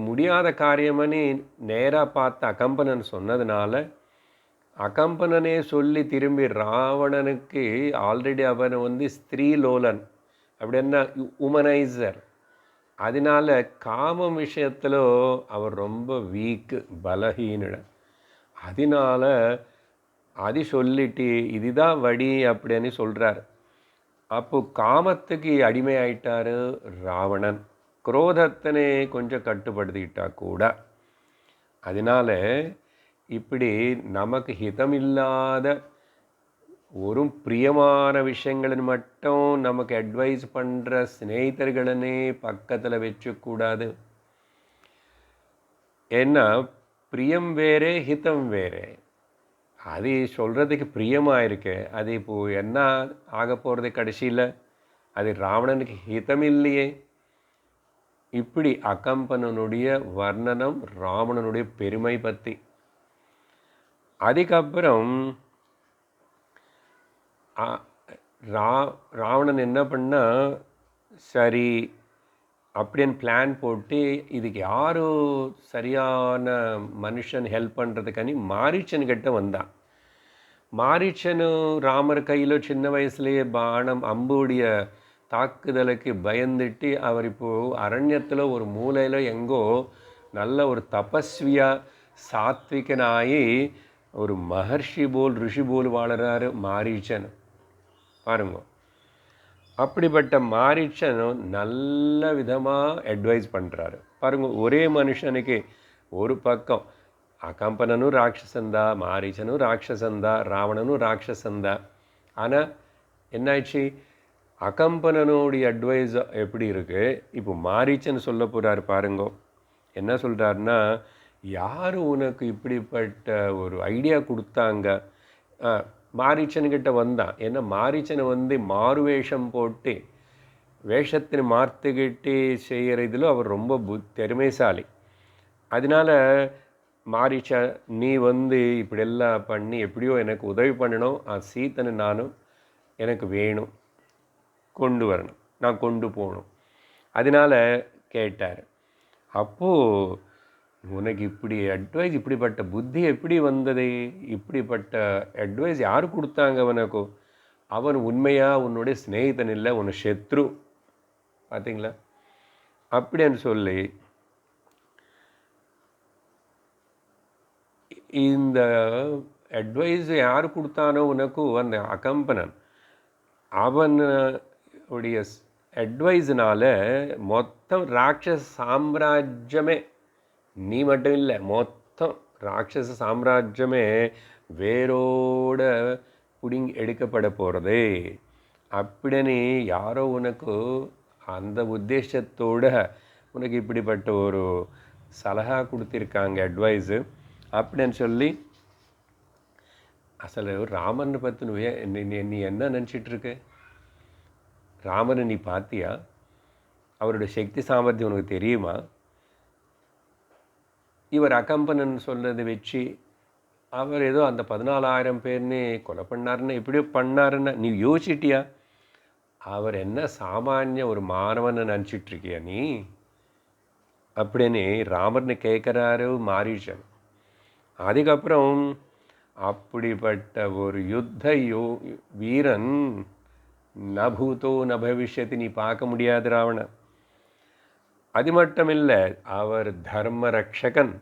முடியாத காரியமனு நேராக பார்த்த அகம்பனன் சொன்னதுனால அகம்பனனே சொல்லி திரும்பி ராவணனுக்கு ஆல்ரெடி அவன் ஸ்திரீ லோலன், அப்படின்னா உமனைசர். அதனால காமம் விஷயத்தில் அவர் ரொம்ப வீக்கு, பலஹீனன். அதனால அது சொல்லிட்டு இதுதான் வழி அப்படின்னு சொல்கிறார். அப்போ காமத்துக்கு அடிமையாயிட்டார் ராவணன். குரோதத்தினை கொஞ்சம் கட்டுப்படுத்திக்கிட்டா கூட. அதனால இப்படி நமக்கு ஹிதமில்லாத ஒரு பிரியமான விஷயங்களின் மட்டும் நமக்கு அட்வைஸ் பண்ணுற ஸ்நேகிதர்களே பக்கத்தில் வச்சுக்கூடாது. ஏன்னா பிரியம் வேறே ஹிதம் வேறே. அது சொல்கிறதுக்கு பிரியமாக இருக்கு, அது இப்போது என்ன ஆக போகிறது கடைசியில்? அது ராவணனுக்கு ஹிதம் இல்லையே. இப்படி அகம்பனனுடைய வர்ணனம் ராவணனுடைய பெருமை பற்றி. அதுக்கப்புறம் ராவணன் என்ன பண்ணால், சரி அப்படின்னு பிளான் போட்டு இதுக்கு யாரும் சரியான மனுஷன் ஹெல்ப் பண்ணுறதுக்கானி மாரீச்சன்கிட்ட வந்தான். மாரீச்சனு ராமர் கையில் சின்ன வயசுலேயே பானம் அம்புடைய தாக்குதலுக்கு பயந்துட்டு அவர் இப்போது அரண்யத்தில் ஒரு மூலையில் எங்கோ நல்ல ஒரு தபஸ்வியாக சாத்விகனாகி ஒரு மகர்ஷி போல் ரிஷி போல் வாழறாரு மாரீச்சன். பாருங்க, அப்படிப்பட்ட மாரீச்சன் நல்ல விதமாக அட்வைஸ் பண்ணுறாரு. பாருங்க, ஒரே மனுஷனுக்கு ஒரு பக்கம் அகம்பனனும் ராட்சசந்தா, மாரீச்சனும் ராட்சசந்தா, ராவணனும் ராட்சசந்தா. ஆனால் என்னாச்சு, அகம்பனனுடைய அட்வைஸ் எப்படி இருக்குது, இப்போ மாரீச்சன் சொல்ல போகிறார் பாருங்க. என்ன சொல்கிறாருன்னா, யார் உனக்கு இப்படிப்பட்ட ஒரு ஐடியா கொடுத்தாங்க? மாரீச்சன்கிட்ட வந்தான். ஏன்னா மாரீச்சனை மாறுவேஷம் போட்டு வேஷத்தினை மாற்றிக்கிட்டு செய்கிறதுல அவர் ரொம்ப திறமைசாலி. அதனால் மாரீச்சா, நீ இப்படியெல்லாம் பண்ணி எப்படியோ எனக்கு உதவி பண்ணணும், சீத்தனை நானும் எனக்கு வேணும், கொண்டு வரணும், நான் கொண்டு போகணும். அதனால் கேட்டார். அப்போது உனக்கு இப்படி அட்வைஸ், இப்படிப்பட்ட புத்தி எப்படி வந்தது? இப்படிப்பட்ட அட்வைஸ் யார் கொடுத்தாங்க அவனுக்கு? அவன் உண்மையாக உன்னுடைய ஸ்நேகிதன் இல்லை, உன் சத்ரு. பார்த்தீங்களா? அப்படின்னு சொல்லி இந்த அட்வைஸ் யார் கொடுத்தானோ உனக்கு, அந்த அகம்பனன், அவனுடைய அட்வைஸ்னால் மொத்தம் ராட்சச சாம்ராஜ்யமே, நீ மட்டும் இல்லை, மொத்தம் ராட்சச சாம்ராஜ்யமே வேரோட புடிங்கி எடுக்கப்பட போகிறது அப்படின்னு யாரோ உனக்கு அந்த உத்தேசத்தோட உனக்கு இப்படிப்பட்ட ஒரு சலஹா கொடுத்துருக்காங்க, அட்வைஸு அப்படின்னு சொல்லி. அசல் ராமனை பற்றி நீ என்ன நினச்சிட்ருக்க? ராமனை நீ பார்த்தியா? அவருடைய சக்தி சாமர்த்தியம் உனக்கு தெரியுமா? இவர் அகம்பனன் சொன்னதை வச்சு அவர் ஏதோ அந்த 14,000 பேர்னு கொலை பண்ணாருன்னு எப்படியோ பண்ணாருன்னா நீ யோசிச்சிட்டியா? அவர் என்ன சாமானிய ஒரு மாணவனை நினச்சிட்ருக்கியா நீ அப்படின்னு ராமர்னு கேட்குறாரு மாரீச்சன். அதுக்கப்புறம் அப்படிப்பட்ட ஒரு யுத்த வீரன் நபூதோ நபவிஷ்யத்தை நீ பார்க்க முடியாது ராவணன். அது மட்டும் இல்லை, அவர் தர்ம ரக்ஷகன்,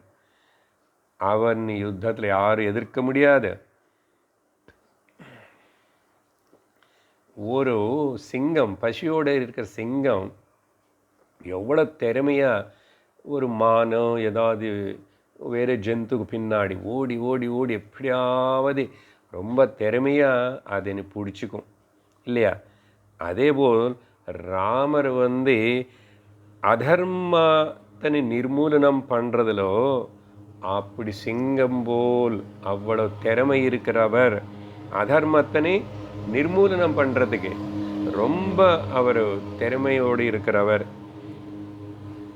அவன் யுத்தத்தில் யாரும் எதிர்க்க முடியாது. ஒரு சிங்கம், பசியோடு இருக்கிற சிங்கம் எவ்வளோ திறமையாக ஒரு மானோ ஏதாவது வேறு ஜந்துக்கு பின்னாடி ஓடி ஓடி ஓடி எப்படியாவது ரொம்ப திறமையாக அதை பிடிச்சிக்கும் இல்லையா? அதேபோல் ராமர் அதர்மத்தனை நிர்மூலனம் பண்ணுறதுலோ அப்படி சிங்கம் போல் அவ்வளோ திறமை இருக்கிறவர். அதர்மத்தனை நிர்மூலனம் பண்ணுறதுக்கு ரொம்ப அவர் திறமையோடு இருக்கிறவர்.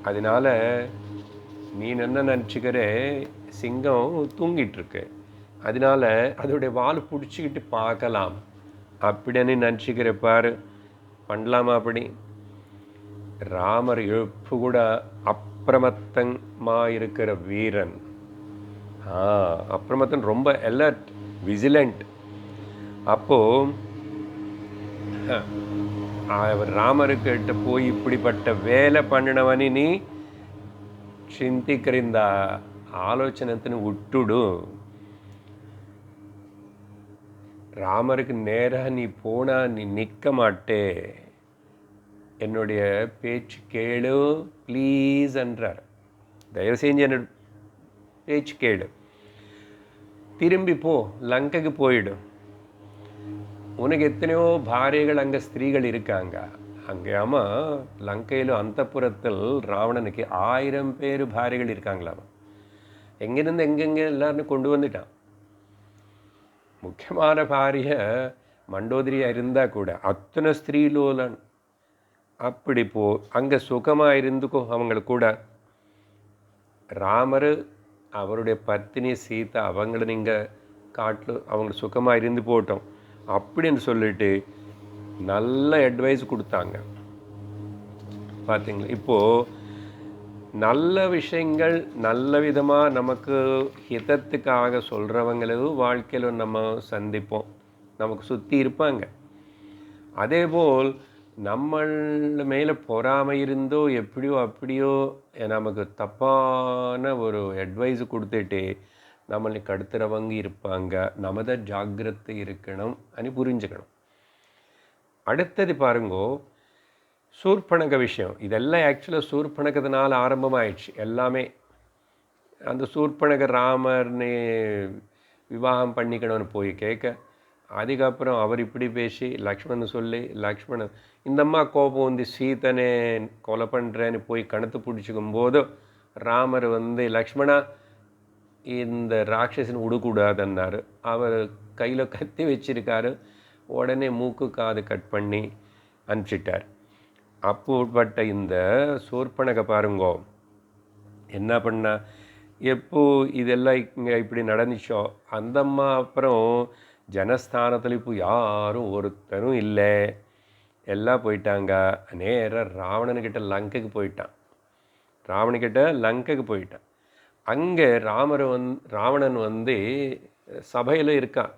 அதனால் நீ என்ன நினச்சிக்கிற, சிங்கம் தூங்கிட்டுருக்கு, அதனால் அதோடைய வால் பிடிச்சிக்கிட்டு பார்க்கலாம் அப்படின்னு நினச்சிக்கிற பாரு, பண்ணலாமா அப்படி? ராமர் எப்போ கூட அப்பிரமத்தமாக இருக்கிற வீரன். அப்பிரமத்தன், ரொம்ப அலர்ட், விஜிலண்ட். அப்போது அவர் ராமருக்கிட்ட போய் இப்படிப்பட்ட வேலை பண்ணினவனி நீ ಚಿಂತಿಕರಿಂದ ஆலோசனை விட்டுடு. ராமருக்கு நேராக நீ போனால் நீ நிற்க மாட்டே, என்னுடைய பேச்சு கேளு ப்ளீஸ் என்றார். தயவு செஞ்சு என்னோட பேச்சு கேளு, திரும்பி போ, லங்கைக்கு போயிடு. உனக்கு எத்தனையோ பாரியர்கள் அங்கே ஸ்திரீகள் இருக்காங்க அங்கே. ஆமாம், லங்கையில் அந்தப்புறத்தில் ராவணனுக்கு 1000 பேர் பாரியர்கள் இருக்காங்களாம். எங்கேருந்து எங்கெங்கே எல்லாரும் கொண்டு வந்துட்டான். முக்கியமான பாரிய மண்டோதரியாக இருந்தால் கூட அத்தனை ஸ்திரீலோலன். அப்படி அங்கே சுகமாக இருந்துக்கோ அவங்களுக்கு கூட. ராமர் அவருடைய பத்தினி சீதா அவங்கள நீங்கள் காட்டில் அவங்க சுகமாக இருந்து போட்டோம் அப்படின்னு சொல்லிட்டு நல்ல அட்வைஸ் கொடுத்தாங்க. பார்த்தீங்களா? இப்போது நல்ல விஷயங்கள் நல்ல விதமாக நமக்கு ஹிதத்துக்காக சொல்கிறவங்களும் வாழ்க்கையில் நம்ம சந்திப்போம், நமக்கு சுற்றி இருப்பாங்க. அதேபோல் நம்மள மேலே பொறாமை இருந்தோ எப்படியோ அப்படியோ நமக்கு தப்பான ஒரு அட்வைஸ் கொடுத்துட்டு நம்மளுக்கு அடுத்துறவங்க இருப்பாங்க. நம்ம தான் ஜாக்கிரதை இருக்கணும் అని புரிஞ்சுக்கணும். அடுத்தது பாருங்கோ, சூர்பனக விஷயம். இதெல்லாம் ஆக்சுவலாக சூர்பனகத்தினால் ஆரம்பமாயிடுச்சு எல்லாமே. அந்த சூர்பனக ராமர்னு விவாகம் பண்ணிக்கணும்னு போய் கேட்க, அதுக்கப்புறம் அவர் இப்படி பேசி லக்ஷ்மணன் சொல்லி, லக்ஷ்மணன் இந்தம்மா கோபம் வந்து சீதனே கொலை பண்ணுறேன்னு போய் கணத்து பிடிச்சிக்கும் போது ராமர் வந்து லக்ஷ்மணா இந்த ராட்சசன் விடக்கூடாதுன்னாரு. அவர் கையில் கத்தி வச்சிருக்காரு. உடனே மூக்கு காது கட் பண்ணி அனுப்பிச்சிட்டார். அப்போப்பட்ட இந்த சூர்பனக பாருங்கோ என்ன பண்ணா, எப்போ இதெல்லாம் இங்கே இப்படி நடந்துச்சோ அந்தம்மா அப்புறம் ஜனஸ்தானத்தில் இப்போ யாரும் ஒருத்தரும் இல்லை, எல்லாம் போயிட்டாங்க. நேராக ராவணன்கிட்ட லங்கைக்கு போயிட்டான். ராவணன்கிட்ட லங்கைக்கு போயிட்டான். அங்கே ராவணன் வந்து சபையில் இருக்கான்.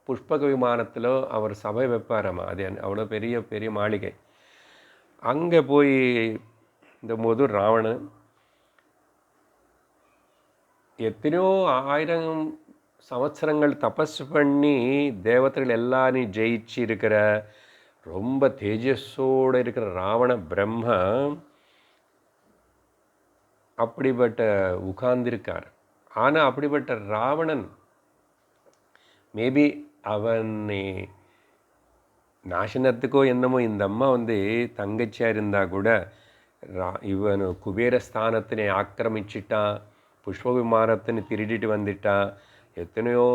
புஷ்பக விமானத்தில் அவர் சபை வைப்பாராமா. அது அவ்வளோ பெரிய பெரிய மாளிகை. அங்கே போய் இந்த போது ராவணன் எத்தனையோ 1000 சவத்சரங்கள் தபஸ் பண்ணி தேவதைகள் எல்லாரையும் ஜெயிச்சு இருக்கிற ரொம்ப தேஜஸோடு இருக்கிற ராவண பிரம்ம அப்படிப்பட்ட உட்கார்ந்திருக்கார். ஆனால் அப்படிப்பட்ட ராவணன் மேபி அவனை நாசனத்துக்கோ என்னமோ இந்த அம்மா வந்து தங்கச்சியாக இருந்தால் கூட இவன் குபேரஸ்தானத்தினை ஆக்கிரமிச்சிட்டான், புஷ்ப விமானத்தினை திருடிட்டு வந்துட்டான், எத்தனையோ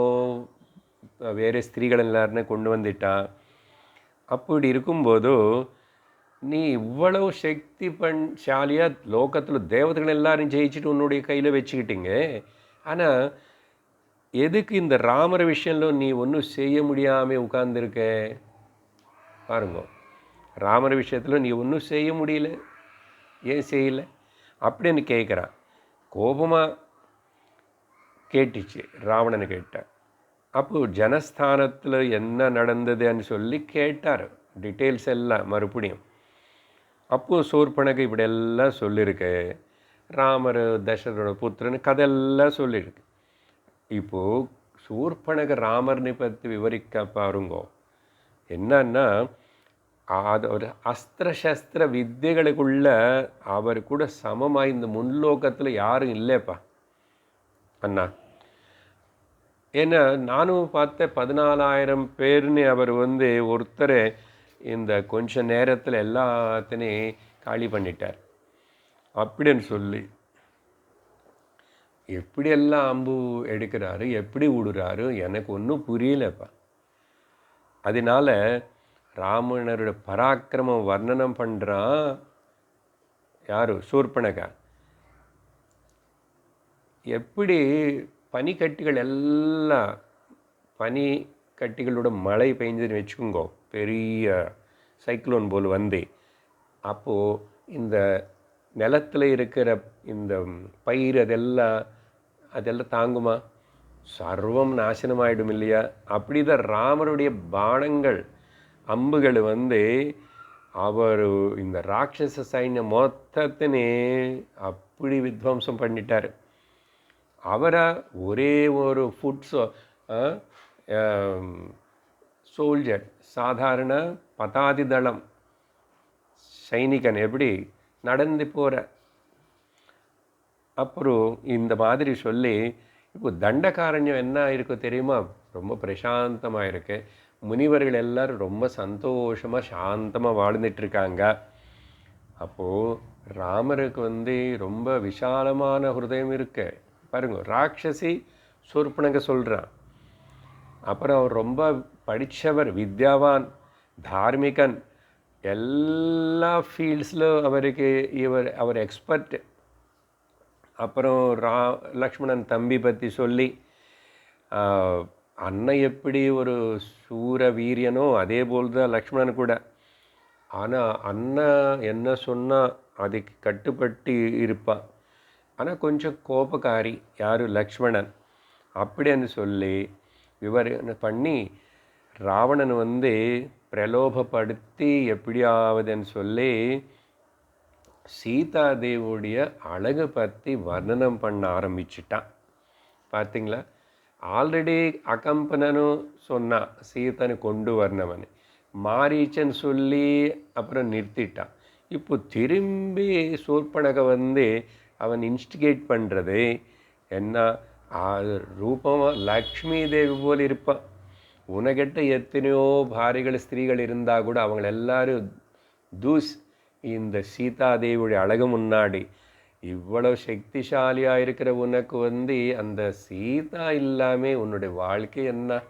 வேறு ஸ்திரீகள் எல்லாருன்னு கொண்டு வந்துட்டான். அப்படி இருக்கும்போது நீ இவ்வளவு சக்தி சாலியாக லோகத்தில் தேவதைகள் எல்லாரும் ஜெயிச்சுட்டு உன்னுடைய கையில் வச்சுக்கிட்டீங்க. ஆனால் எதுக்கு இந்த ராமர விஷயம்ல நீ ஒன்றும் செய்ய முடியாமல் உட்கார்ந்துருக்க பாருங்க. ராமர விஷயத்தில் நீ ஒன்றும் செய்ய முடியல, ஏன் செய்யலை அப்படின்னு கேட்குறான். கோபமாக கேட்டுச்சு ராவணனை கேட்டார். அப்போது ஜனஸ்தானத்தில் என்ன நடந்ததுன்னு சொல்லி கேட்டார், டீட்டெயில்ஸ் எல்லாம் மறுபடியும். அப்போது சூர்பனக இப்படியெல்லாம் சொல்லியிருக்கு, ராமர் தசரதோட புத்திரன் கதையெல்லாம் சொல்லியிருக்கு. இப்போது சூர்பனக ராமர்னை பற்றி விவரிக்க பாருங்கோ. என்னன்னா அது ஒரு அஸ்திர சஸ்திர வித்தைகளுக்குள்ள அவர் கூட சமமாக இந்த முன்லோகத்தில் யாரும் இல்லைப்பா அண்ணா. ஏன்னா நானும் பார்த்த 14,000 பேர்னு அவர் வந்து ஒருத்தர் இந்த கொஞ்ச நேரத்தில் எல்லாத்தையும் காலி பண்ணிட்டார் அப்படின்னு சொல்லி. எப்படியெல்லாம் அம்பு எடுக்கிறாரு, எப்படி விடுறாரு, எனக்கு ஒன்றும் புரியலப்பா. அதனால ராமனோட பராக்கிரமம் வர்ணனம் பண்ணுறான் யார், சூர்பனகா. எப்படி பனிக்கட்டிகள் எல்லாம் பனிக்கட்டிகளோட மழை பெஞ்சதுன்னு வச்சுக்கோங்க, பெரிய சைக்ளோன் போல் வந்து, அப்போது இந்த நிலத்தில் இருக்கிற இந்த பயிர் அதெல்லாம் தாங்குமா? சர்வம் நாசனமாயிடும் இல்லையா? அப்படி தான் ராமருடைய பானங்கள் அம்புகள் வந்து அவர் இந்த ராட்சச சைன்யம் மொத்தத்தினே அப்படி வித்வம்சம் பண்ணிட்டார். அவரை ஒரே ஒரு சோல்ஜர், சாதாரண பதாதி தளம் சைனிகன் எப்படி நடந்து போகிற. அப்புறம் இந்த மாதிரி சொல்லி இப்போ தண்டகாரண்யம் என்ன இருக்கோ தெரியுமா? ரொம்ப பிரசாந்தமாக இருக்கு. முனிவர்கள் எல்லோரும் ரொம்ப சந்தோஷமாக சாந்தமாக வாழ்ந்துட்டுருக்காங்க. அப்போது ராமருக்கு வந்து ரொம்ப விசாலமான ஹிருதயம் இருக்கு பாருங்க. ராட்சசி சூர்பனக சொல்கிறான். அப்புறம் அவர் ரொம்ப படித்தவர், வித்யாவான், தார்மிகன், எல்லா ஃபீல்ட்ஸில் அவருக்கு அவர் எக்ஸ்பர்ட். அப்புறம் லக்ஷ்மணன் தம்பி பற்றி சொல்லி, அண்ணன் எப்படி ஒரு சூர வீரியனோ அதே போல் தான் லக்ஷ்மணன் கூட. ஆனால் அண்ணன் என்ன சொன்னால் அதுக்கு கட்டுப்பட்டு இருப்பான். ஆனால் கொஞ்சம் கோபக்காரி யார், லக்ஷ்மணன். அப்படின்னு சொல்லி விவரணை பண்ணி ராவணன் வந்து பிரலோபப்படுத்தி எப்படியாவதுன்னு சொல்லி சீதாதேவியுடைய அழகு பற்றி வர்ணனம் பண்ண ஆரம்பிச்சிட்டான். பார்த்தீங்களா? ஆல்ரெடி அகம்பனனும் சொன்னான் சீதனை கொண்டு வரணும்னு, மாரீச்சன் சொல்லி அப்புறம் நிறுத்திட்டான். இப்போ திரும்பி சூர்பனக வந்து அவன் இன்ஸ்டிகேட் பண்ணுறது, என்ன ரூபமாக லக்ஷ்மி தேவி போல் இருப்பான். உனக்கிட்ட எத்தனையோ பாரிகள் ஸ்திரீகள் இருந்தால் கூட அவங்கள எல்லாரும் தூஸ். இந்த சீதாதேவியுடைய அழகு முன்னாடி இவ்வளவு சக்திசாலியாக இருக்கிற உனக்கு அந்த சீதா இல்லாமல் உன்னுடைய வாழ்க்கை என்ன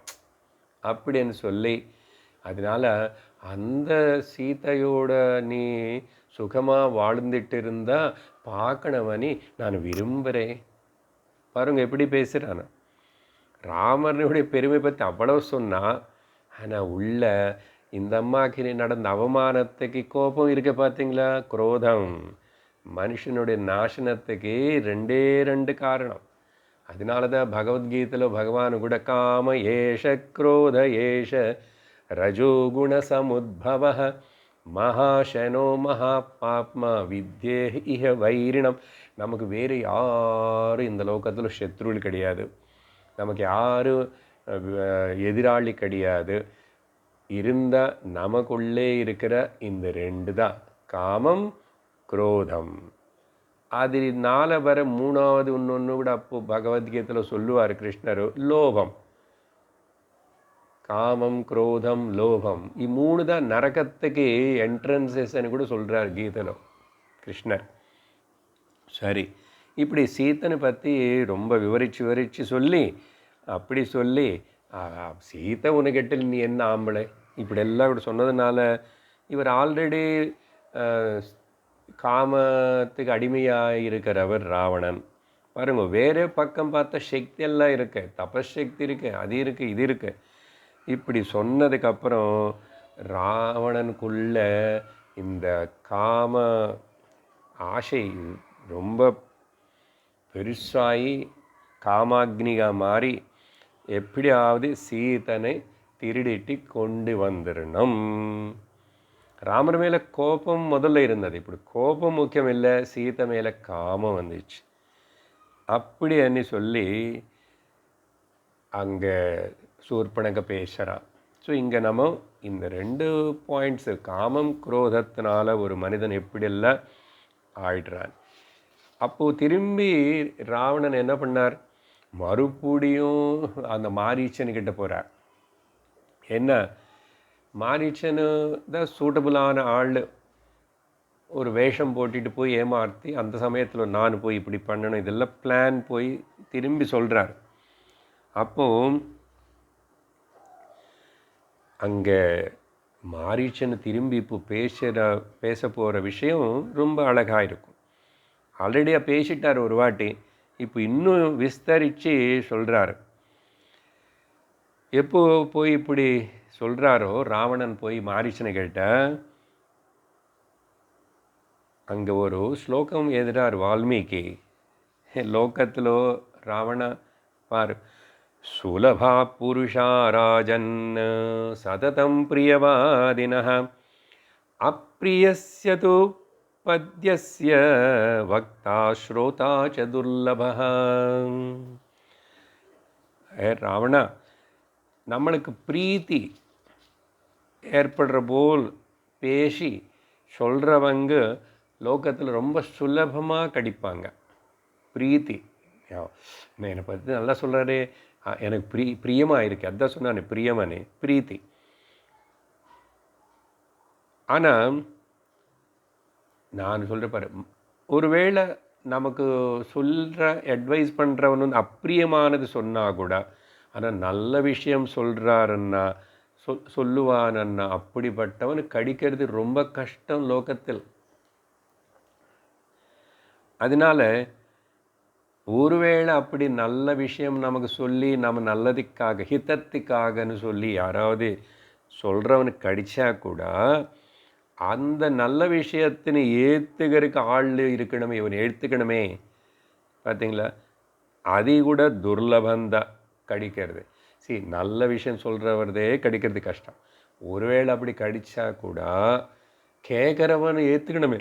அப்படின்னு சொல்லி, அதனால் அந்த சீதையோட நீ சுகமாக வாழ்ந்துட்டு இருந்தால் பார்க்கணவனி நான் விரும்புகிறேன். பாருங்க எப்படி பேசுகிறான். ராமனுடைய பெருமை பற்றி அவ்வளவு சொன்னால், ஆனால் உள்ள இந்த அம்மாக்கு நடந்த அவமானத்துக்கு கோபம் இருக்க பார்த்தீங்களா? குரோதம் மனுஷனுடைய நாசனத்துக்கு 2 காரணம். அதனால தான் பகவத்கீதையில் பகவான் கூட காம ஏஷ குரோத ஏஷ ரஜோகுண சமுத்பவ மகாசனோ மகாபாப்மா வித்யே இஹ வைரிணம். நமக்கு வேறு யாரும் இந்த லோகத்தில் சத்ருவில் கிடையாது, நமக்கு யாரும் எதிராளி கிடையாது. இருந்தால் நமக்குள்ளே இருக்கிற இந்த 2 தான், காமம் குரோதம். அதனால வர 3வது இன்னொன்று கூட அப்போது பகவத்கீதையில் சொல்லுவார் கிருஷ்ணர், லோபம். காமம் குரோதம் லோபம், 3 தான் நரகத்துக்கு என்ட்ரன்சஸ்ன்னு கூட சொல்கிறார் கீதையில் கிருஷ்ணர். சரி, இப்படி சீத்தனை பற்றி ரொம்ப விவரித்து சொல்லி அப்படி சொல்லி, சீத்தை உனக்கிட்ட நீ என்ன ஆம்பளை இப்படி எல்லாம் இப்படி சொன்னதுனால இவர் ஆல்ரெடி காமத்துக்கு அடிமையாக இருக்கிறவர் ராவணன். பாருங்க, வேறு பக்கம் பார்த்த சக்தி எல்லாம் இருக்கு, தபசக்தி இருக்கு, அது இருக்குது இது இருக்குது. இப்படி சொன்னதுக்கப்புறம் ராவணனுக்குள்ள இந்த காம ஆசை ரொம்ப பெருசாகி காமாக்னியாக மாறி எப்படியாவது சீதனை திருடிட்டு கொண்டு வந்துடணும். ராமர் மேலே கோபம் முதல்ல இருந்தது, இப்படி கோபம் முக்கியம் இல்லை, சீதை மேலே காமம் வந்துச்சு. அப்படி அன்னி சொல்லி அங்கே சூர்பனக பேசுகிறான். ஸோ இங்கே நம்ம இந்த 2 பாயிண்ட்ஸு, காமம் குரோதத்தினால ஒரு மனிதன் எப்படியெல்லாம் ஆயிடுறான். அப்போது திரும்பி ராவணன் என்ன பண்ணார், மறுபடியும் அந்த மாரீச்சன்கிட்ட போகிறார். என்ன, மாரீச்சனு தான் சூட்டபுளான ஆள், ஒரு வேஷம் போட்டுட்டு போய் ஏமாற்றி அந்த சமயத்தில் நான் போய் இப்படி பண்ணணும் இதெல்லாம் பிளான் போய் திரும்பி சொல்கிறார். அப்போது அங்கே மாரீச்சன் திரும்பி இப்போ பேச போகிற விஷயம் ரொம்ப அழகாக இருக்கும். ஆல்ரெடியாக பேசிட்டார் ஒரு வாட்டி, இப்போ இன்னும் விஸ்தரித்து சொல்கிறாரு. எப்போ போய் இப்படி சொல்கிறாரோ ராவணன் போய் மாரீச்சனை கேட்ட, அங்கே ஒரு ஸ்லோகம் எழுதுகிறார் வால்மீகி. லோகத்தில் ராவண பாரு, சுலபா புருஷா ராஜன் சததம் பிரியவாதினः அப்ரியஸ்ய து பத்யஸ்ய வக்தா ஸ்ரோதா ச துர்லபः. ராவணா, நம்மளுக்கு பிரீத்தி ஏற்படுற போல் பேசி சொல்கிறவங்க லோகத்தில் ரொம்ப சுலபமாக கிடைப்பாங்க. பிரீத்தி என்னை பற்றி நல்லா சொல்கிறாரே, எனக்கு பிரியமாக இருக்கு, அதான் சொன்னானே பிரியமானே, பிரீத்தி. ஆனால் நான் சொல்கிற பாரு, ஒருவேளை நமக்கு சொல்கிற அட்வைஸ் பண்ணுறவன் அப்பிரியமானது சொன்னால் கூட, ஆனால் நல்ல விஷயம் சொல்கிறாருன்னா சொல்லுவானன்னா அப்படிப்பட்டவன் கடிக்கிறது ரொம்ப கஷ்டம் லோகத்தில். அதனால் ஒருவேளை அப்படி நல்ல விஷயம் நமக்கு சொல்லி நம்ம நல்லதுக்காக ஹிதத்துக்காகன்னு சொல்லி யாராவது சொல்கிறவனுக்கு கடித்தா கூட அந்த நல்ல விஷயத்தினை ஏற்றுக்கிறதுக்கு ஆள் இருக்கணுமே, இவன் ஏற்றுக்கணுமே. பார்த்தீங்களா, அது கூட துர்லபந்தான் கடிக்கிறது. நல்ல விஷயம் சொல்கிறவரதே கடிக்கிறது கஷ்டம். ஒருவேளை அப்படி கடித்தா கூட கேட்குறவன் ஏற்றுக்கணுமே.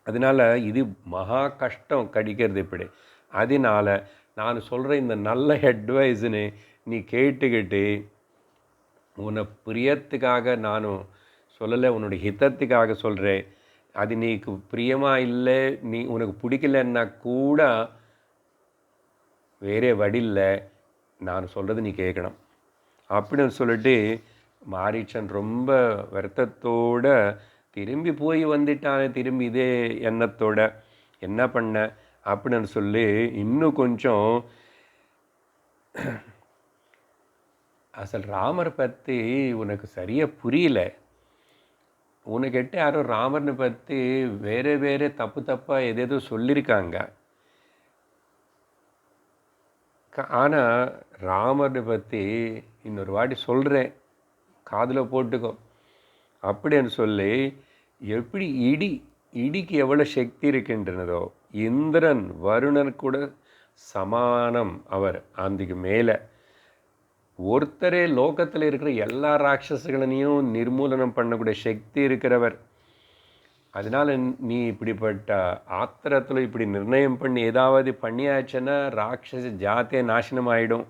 அதனால் இது மகா கஷ்டம் கடிக்கிறது இப்படி. அதனால் நான் சொல்கிற இந்த நல்ல அட்வைஸுன்னு நீ கேட்டுக்கிட்டு உன்னை பிரியத்துக்காக நானும் சொல்லலை, உன்னுடைய ஹிதத்துக்காக சொல்கிறேன். அது நீக்கு பிரியமாக இல்லை, நீ உனக்கு பிடிக்கலன்னா கூட வேறே வழியில் நான் சொல்கிறது நீ கேட்கணும் அப்படின்னு சொல்லிட்டு மாரீச்சன் ரொம்ப வருத்தத்தோட திரும்பி போய் வந்துட்டானே, திரும்பி இதே எண்ணத்தோட என்ன பண்ண அப்படின்னு சொல்லி இன்னும் கொஞ்சம் அசல் ராமரை பற்றி உனக்கு சரியாக புரியல. உனக்கிட்ட யாரும் ராமர்னை பற்றி வேறு வேறு தப்பு தப்பாக எதேதோ சொல்லியிருக்காங்க. ஆனால் ராமரை பற்றி இன்னொரு வாட்டி சொல்கிறேன், காதில் போட்டுக்கோ அப்படின்னு சொல்லி, எப்படி இடிக்கு எவ்வளோ சக்தி இருக்கின்றனதோ, இந்திரன் வருணன் கூட சமானம் அவர். அதுக்கு மேலே ஒருத்தரே லோகத்தில் இருக்கிற எல்லா ராட்சசங்களையும் நிர்மூலனம் பண்ணக்கூடிய சக்தி இருக்கிறவர். அதனால் நீ இப்படிப்பட்ட ஆத்திரத்தில் இப்படி நிர்ணயம் பண்ணி ஏதாவது பண்ணியாச்சுன்னா ராட்சச ஜாத்தியே நாசனம் ஆகிடும்.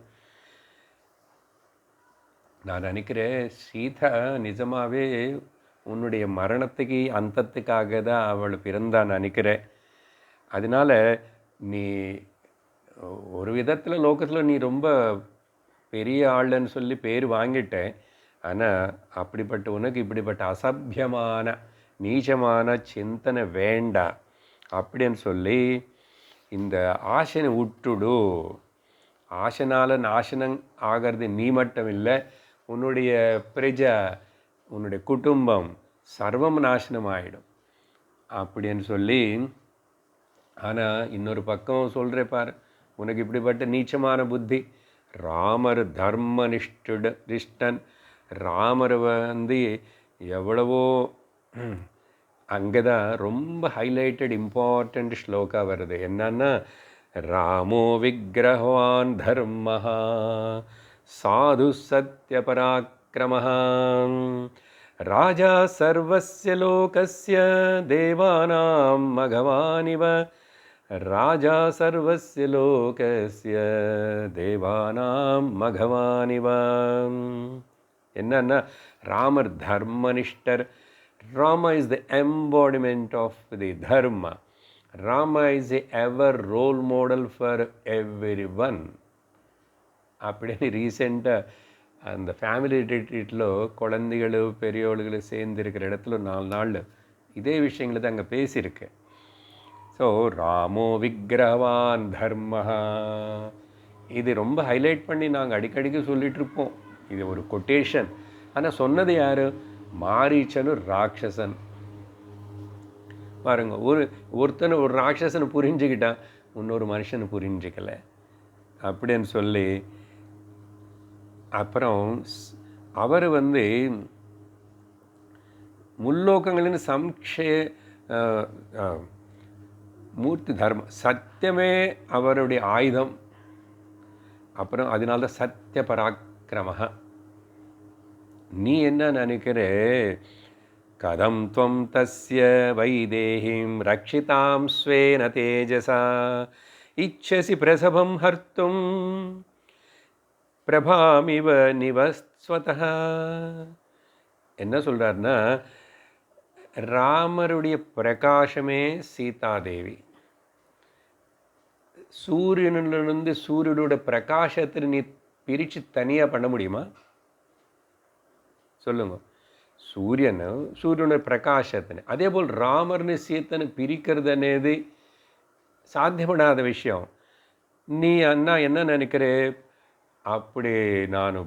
நான் நினைக்கிறேன் சீதா நிஜமாகவே உன்னுடைய மரணத்துக்கு அந்தத்துக்காக தான் அவள் பிறந்தான்னு நினைக்கிறேன். அதனால் நீ ஒரு விதத்தில் லோகத்தில் நீ ரொம்ப பெரிய ஆளுன்னு சொல்லி பேர் வாங்கிட்டேன். ஆனால் அப்படிப்பட்ட உனக்கு இப்படிப்பட்ட அசபியமான நீச்சமான சிந்தனை வேண்டாம் அப்படின்னு சொல்லி இந்த ஆசனை விட்டுடு. ஆசனால் நாசனம் ஆகிறது நீ மட்டும் இல்லை, உன்னுடைய பிரஜா, உன்னுடைய குடும்பம் சர்வம் நாசனம் ஆகிடும் அப்படின்னு சொல்லி. ஆனால் இன்னொரு பக்கம் சொல்கிறே பார், உனக்கு இப்படிப்பட்ட நீச்சமான புத்தி. ராமர் தர்மனிஷ்டன், ராமர் எவ்வளவோ அங்கே தான் ரொம்ப ஹைலைட்டட் இம்பார்ட்டண்ட் ஸ்லோகா வருது. என்னன்னா, ராமோ விக்கிரகவான் தர்மஹா சாது சத்ய பராக்கிரமஹா ராஜா சர்வஸ்ய லோகஸ்ய தேவானாம் மகவானிவ ராஜா சர்வஸ்ய லோகஸ்ய தேவானாம் மகவானிவ. என்னன்னா, Ramar தர்மனிஷ்டர். Rama is the embodiment of the dharma. Rama is a ever role model for everyone. அப்படின்னு ரீசெண்டாக அந்த ஃபேமிலி ரிட்ரீட்டில் குழந்தைகள் பெரியவர்கள் சேர்ந்துருக்கிற இடத்துல 4 நாள் இதே விஷயங்களை தான் அங்கே பேசியிருக்கேன். ஸோ ராமோ விக்கிரகவான் தர்மஹா, இது ரொம்ப ஹைலைட் பண்ணி நாங்கள் அடிக்கடிக்கு சொல்லிகிட்ருப்போம். இது ஒரு கொட்டேஷன். ஆனால் சொன்னது யார்? மாரீச்சனு ராட்சசன். பாருங்க, ஒருத்தனை ஒரு ராட்சசனை புரிஞ்சுக்கிட்டான், இன்னொரு மனுஷனை புரிஞ்சிக்கலை அப்படின்னு சொல்லி. அப்புறம் அவர் முல்லோகங்களின் மூர்த்தி தர்மம், சத்தியமே அவருடைய ஆயுதம். அப்புறம் அதனால்தான் சத்திய பராக்கிரமஹ. நீ என்ன நினைக்கிற? கதம் துவம் தஸ்ய வைதேஹிம் ரக்ஷிதாம் ஸ்வேன தேஜசா இச்சசி பிரசவம் ஹர்த்தும் பிரபாமிவ நிவஸ்வதஹ. என்ன சொல்கிறார்னா, ராமருடைய பிரகாசமே சீதாதேவி. சூரியனிலிருந்து சூரியனோட பிரகாசத்தை நீ பிரித்து தனியாக பண்ண முடியுமா? சொல்லுங்க. சூரியனோட பிரகாசத்தினை அதே போல் ராமர்னு சீத்தனை பிரிக்கிறது అనేది சாத்தியப்படாத விஷயம். நீ அண்ணா என்ன நினைக்கிற? அப்படி நான்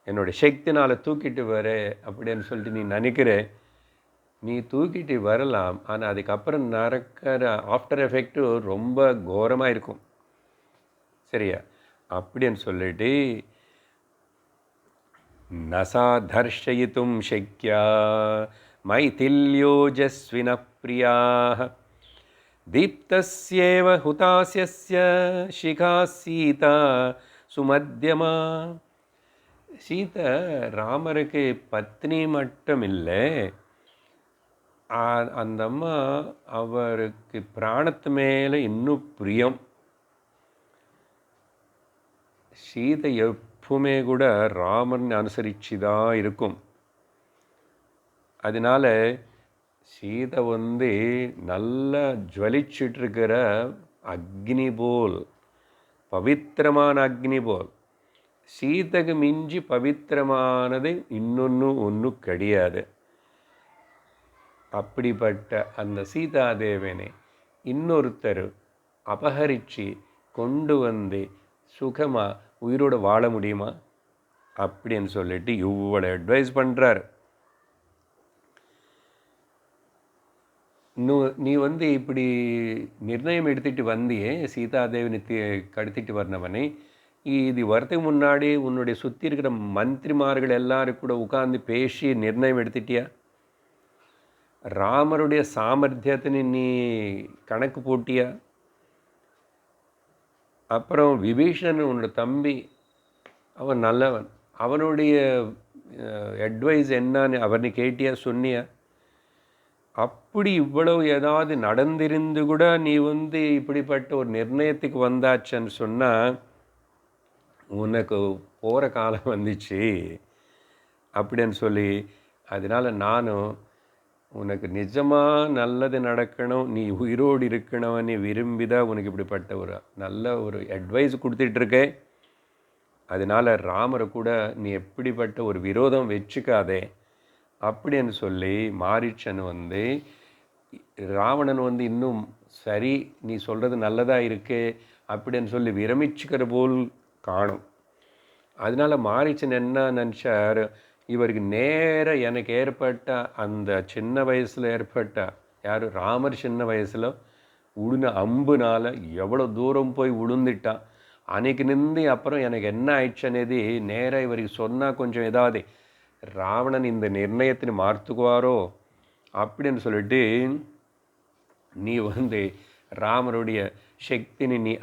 என்னோடய சக்தினால் தூக்கிட்டு வர அப்படின்னு சொல்லிட்டு நீ நினைக்கிற. நீ தூக்கிட்டு வரலாம், ஆனால் அதுக்கப்புறம் நடக்கிற ஆஃப்டர் எஃபெக்டு ரொம்ப கோரமாக இருக்கும். சரியா? அப்படின்னு சொல்லிட்டு நசா தர்ஷயித்தும் சக்யா மைதில்யோஜஸ்வின பிரியாः தீப்தஸ்யேவ ஹுதாஸ்யஸ்ய சிகா சீதா சுமத்யமா. சீதா ராமருக்கு பத்னி மட்டும் இல்லை, அந்த அம்மா அவருக்கு பிராணத்து மேலே இன்னும் பிரியம். சீதை எப்பவுமே கூட ராமன் அனுசரித்து தான் இருக்கும். அதனால சீதை நல்லா ஜுவலிச்சிட்ருக்கிற அக்னி போல் பவித்திரமான அக்னி போல். சீதைக்கு மிஞ்சி பவித்திரமானது ஒன்றும் கிடையாது. அப்படிப்பட்ட அந்த சீதாதேவனை இன்னொருத்தர் அபகரித்து கொண்டு வந்து சுகமாக உயிரோடு வாழ முடியுமா அப்படின்னு சொல்லிட்டு இவ்வளோ அட்வைஸ் பண்ணுறாரு. நீ இப்படி நிர்ணயம் எடுத்துகிட்டு வந்தியே சீதாதேவினை கடத்திட்டு வந்தவனை, இது வரதுக்கு முன்னாடி உன்னுடைய சுற்றி இருக்கிற மந்திரிமார்கள் எல்லாரும் கூட உட்கார்ந்து பேசி நிர்ணயம் எடுத்துட்டியா? ராமருடைய சாமர்த்தியத்தினை நீ கணக்கு போட்டியா? அப்புறம் விபீஷணன் உன்னோட தம்பி, அவன் நல்லவன், அவனுடைய அட்வைஸ் என்னன்னு அவனை கேட்டியா, சொன்னியா? அப்படி இவ்வளவு ஏதாவது நடந்திருந்து கூட நீ இப்படிப்பட்ட ஒரு நிர்ணயத்துக்கு வந்தாச்சுன்னு சொன்னால் உனக்கு போகிற காலம் வந்துச்சு அப்படின்னு சொல்லி, அதனால் நானும் உனக்கு நிஜமாக நல்லது நடக்கணும், நீ உயிரோடு இருக்கணும்னு விரும்பிதான் உனக்கு இப்படிப்பட்ட ஒரு நல்ல ஒரு அட்வைஸ் கொடுத்துட்ருக்கேன். அதனால் ராமரை கூட நீ எப்படிப்பட்ட ஒரு விரோதம் வச்சுக்காதே அப்படின்னு சொல்லி மாரீச்சன் ராவணன் இன்னும் சரி நீ சொல்கிறது நல்லதாக இருக்கே அப்படின்னு சொல்லி விரமிச்சுக்கிற போல் காணும். அதனால் மாரீச்சன் என்ன நினச்சார், இவருக்கு நேர எனக்கு ஏற்பட்ட அந்த சின்ன வயசில் ஏற்பட்ட ராமர் சின்ன வயசில் உழுந்த அம்புனால் எவ்வளோ தூரம் போய் விழுந்துட்டான், அன்னைக்கு நின்று அப்புறம் எனக்கு என்ன ஆயிடுச்சுன்னது நேராக இவருக்கு சொன்னால் கொஞ்சம் ஏதாவது ராவணன் இந்த நிர்ணயத்தினை மாற்றுக்குவாரோ அப்படின்னு சொல்லிட்டு நீ ராமருடைய சக்தினை நீ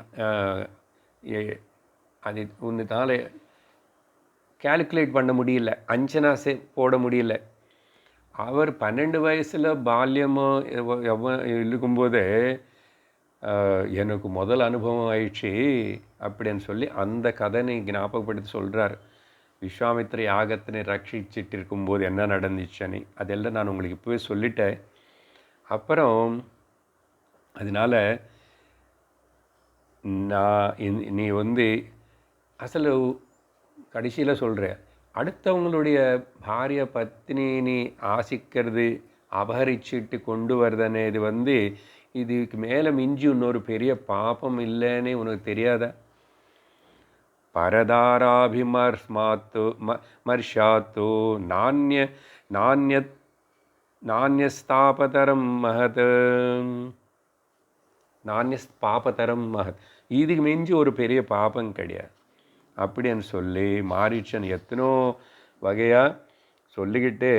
அது உன்னால கால்குலேட் பண்ண முடியல, அஞ்சனா போட முடியல. அவர் 12 வயசில் பால்யமாக இருக்கும்போது எனக்கு முதல் அனுபவம் ஆயிடுச்சு அப்படின்னு சொல்லி அந்த கதனை ஞாபகப்படுத்தி சொல்கிறார். விஸ்வாமித்திர யாகத்தினை ரட்சிச்சிட்டு இருக்கும்போது என்ன நடந்துச்சுன்னு அதெல்லாம் நான் உங்களுக்கு இப்போவே சொல்லிட்டேன். அப்புறம் அதனால் நீ அசல் கடைசியில் சொல்கிற அடுத்தவங்களுடைய பாரிய பத்னி நீ ஆசிக்கிறது அபகரிச்சுட்டு கொண்டு வருதுன்னு இதுக்கு மேலே மிஞ்சி இன்னொரு பெரிய பாப்பம் இல்லைன்னு உனக்கு தெரியாதா? பரதாராபிமர்ஸ்மாத்து மர்ஷாத்து நானியஸ்தாபதரம் மகத் நானியஸ்பாபதரம் மகத், இதுக்கு மிஞ்சி ஒரு பெரிய பாபம் கிடையாது அப்படின்னு சொல்லி மாரீச்சன் எத்தனோ வகையாக சொல்லிக்கிட்டு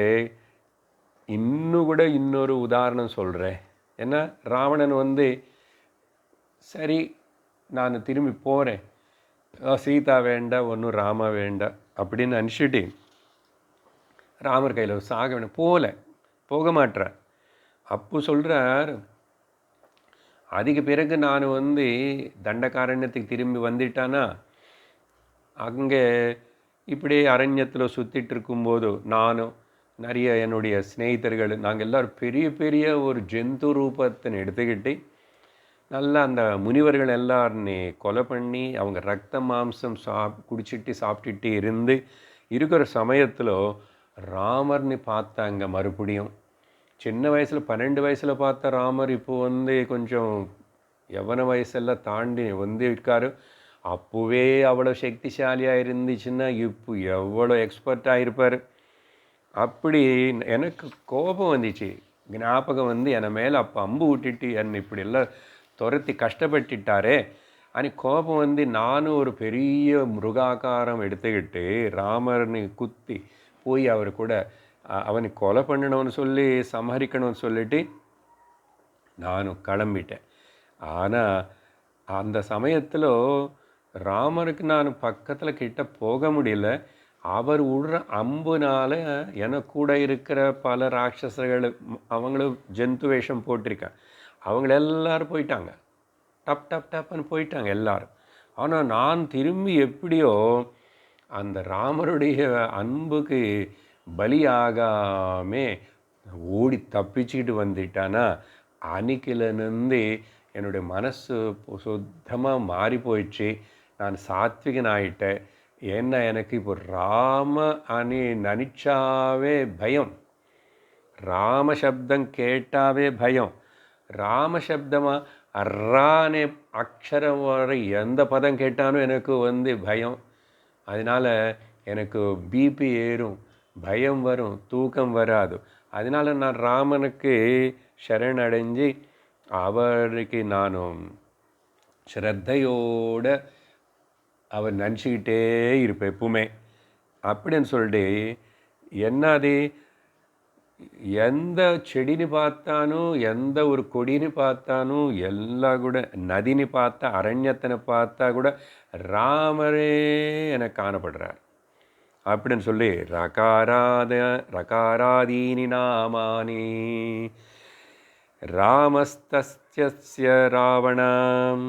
இன்னும் கூட இன்னொரு உதாரணம் சொல்கிறேன். ஏன்னா ராவணன் சரி நான் திரும்பி போகிறேன், சீதா வேண்டாம் ஒன்றும் ராமா வேண்டாம் அப்படின்னு நினச்சிட்டு ராமர் கையில் சாக வேணும் போக மாட்டார். அப்போ சொல்கிறார், அதுக்கு பிறகு நான் தண்டகாரண்யத்துக்கு திரும்பி வந்துட்டானா அங்கே இப்படி அரண்யத்தில் சுற்றிட்டு இருக்கும்போது நானும் நிறைய என்னுடைய ஸ்நேகிதர்கள் நாங்கள் எல்லோரும் பெரிய பெரிய ஒரு ஜந்து ரூபத்தை எடுத்துக்கிட்டு நல்லா அந்த முனிவர்கள் எல்லாரும் கொலை பண்ணி அவங்க ரத்த மாம்சம் குடிச்சிட்டு சாப்பிட்டுட்டு இருக்கிற சமயத்தில் ராமர்னு பார்த்தாங்க. மறுபடியும் சின்ன வயசில் 12 வயசில் பார்த்த ராமர் இப்போ கொஞ்சம் யவன வயசெல்லாம் தாண்டி இருக்கார். அப்போவே அவ்வளோ சக்திசாலியாக இருந்துச்சுன்னா இப்போ எவ்வளோ எக்ஸ்பர்ட்டாக இருப்பார். அப்படி எனக்கு கோபம் வந்துச்சு, ஞாபகம் என்னை மேலே அப்போ அம்பு விட்டுட்டு என்னை இப்படி எல்லாம் துரத்தி கஷ்டப்பட்டுட்டாரே அனி கோபம் நானும் ஒரு பெரிய மிருகாகாரம் எடுத்துக்கிட்டு ராமர்னு குத்தி போய் அவர் கூட அவனை கொலை பண்ணணும்னு சொல்லி சம்ஹரிக்கணும்னு சொல்லிட்டு நானும் கிளம்பிட்டேன். ஆனால் அந்த சமயத்தில் ராமருக்கு நான் பக்கத்தில் கிட்ட போக முடியல. அவர் விடுற அம்புனால் எனக்கு கூட இருக்கிற பல ராட்சசர்கள் அவங்களும் ஜந்து வேஷம் போட்டிருக்காங்க, அவங்க எல்லாரும் போயிட்டாங்க, டப் டப் டப்னு போயிட்டாங்க எல்லாரும். ஆனால் நான் திரும்பி எப்படியோ அந்த ராமருடைய அன்புக்கு பலியாகாமே ஓடி தப்பிச்சுக்கிட்டு வந்துட்டானா அன்னைக்கிலேருந்து என்னுடைய மனசு சுத்தமாக மாறி போயிடுச்சு. நான் சாத்விகன் ஆயிட்டேன். ஏன்னா எனக்கு இப்போ ராம అని நினச்சாவே பயம். ராம சப்தம் கேட்டாவே பயம். ராம சப்தமாக ரா அనే அக்ஷரம் வர எந்த பதம் கேட்டாலும் எனக்கு பயம். அதனால் எனக்கு பிபி ஏறும், பயம் வரும், தூக்கம் வராது. அதனால் நான் ராமனுக்கு சரணடைஞ்சு அவருக்கு நானும் ஸ்ரத்தையோடு அவர் நினச்சிக்கிட்டே இருப்பேன் எப்பவுமே. அப்படின்னு சொல்லிட்டு என்னது எந்த செடிని பார்த்தானோ எந்த ஒரு கொடிని பார்த்தானோ எல்லாம் கூட நதிని பார்த்தா அரண்யத்தினை பார்த்தா கூட ராமரே எனக்கு காணப்படுறார் அப்படின்னு சொல்லி ரகாராதீனி நாமானி ராமஸ்தஸ்ய ராவணம்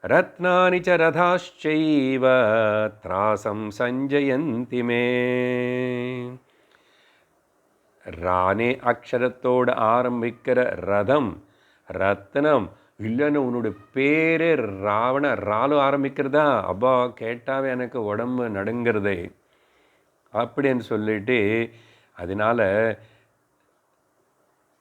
ரத்னானி ச ரதாश्चैव த்ராசம் சஞ்சயந்தி மே. ரானே அக்ஷரத்தோடு ஆரம்பிக்கிற ரதம் ரத்னம் இல்லைன்னு உன்னுடைய பேரே ராவண ராலு ஆரம்பிக்கிறதா, அப்பா கேட்டாவே எனக்கு உடம்பு நடுங்கிறதே அப்படின்னு சொல்லிட்டு. அதனால்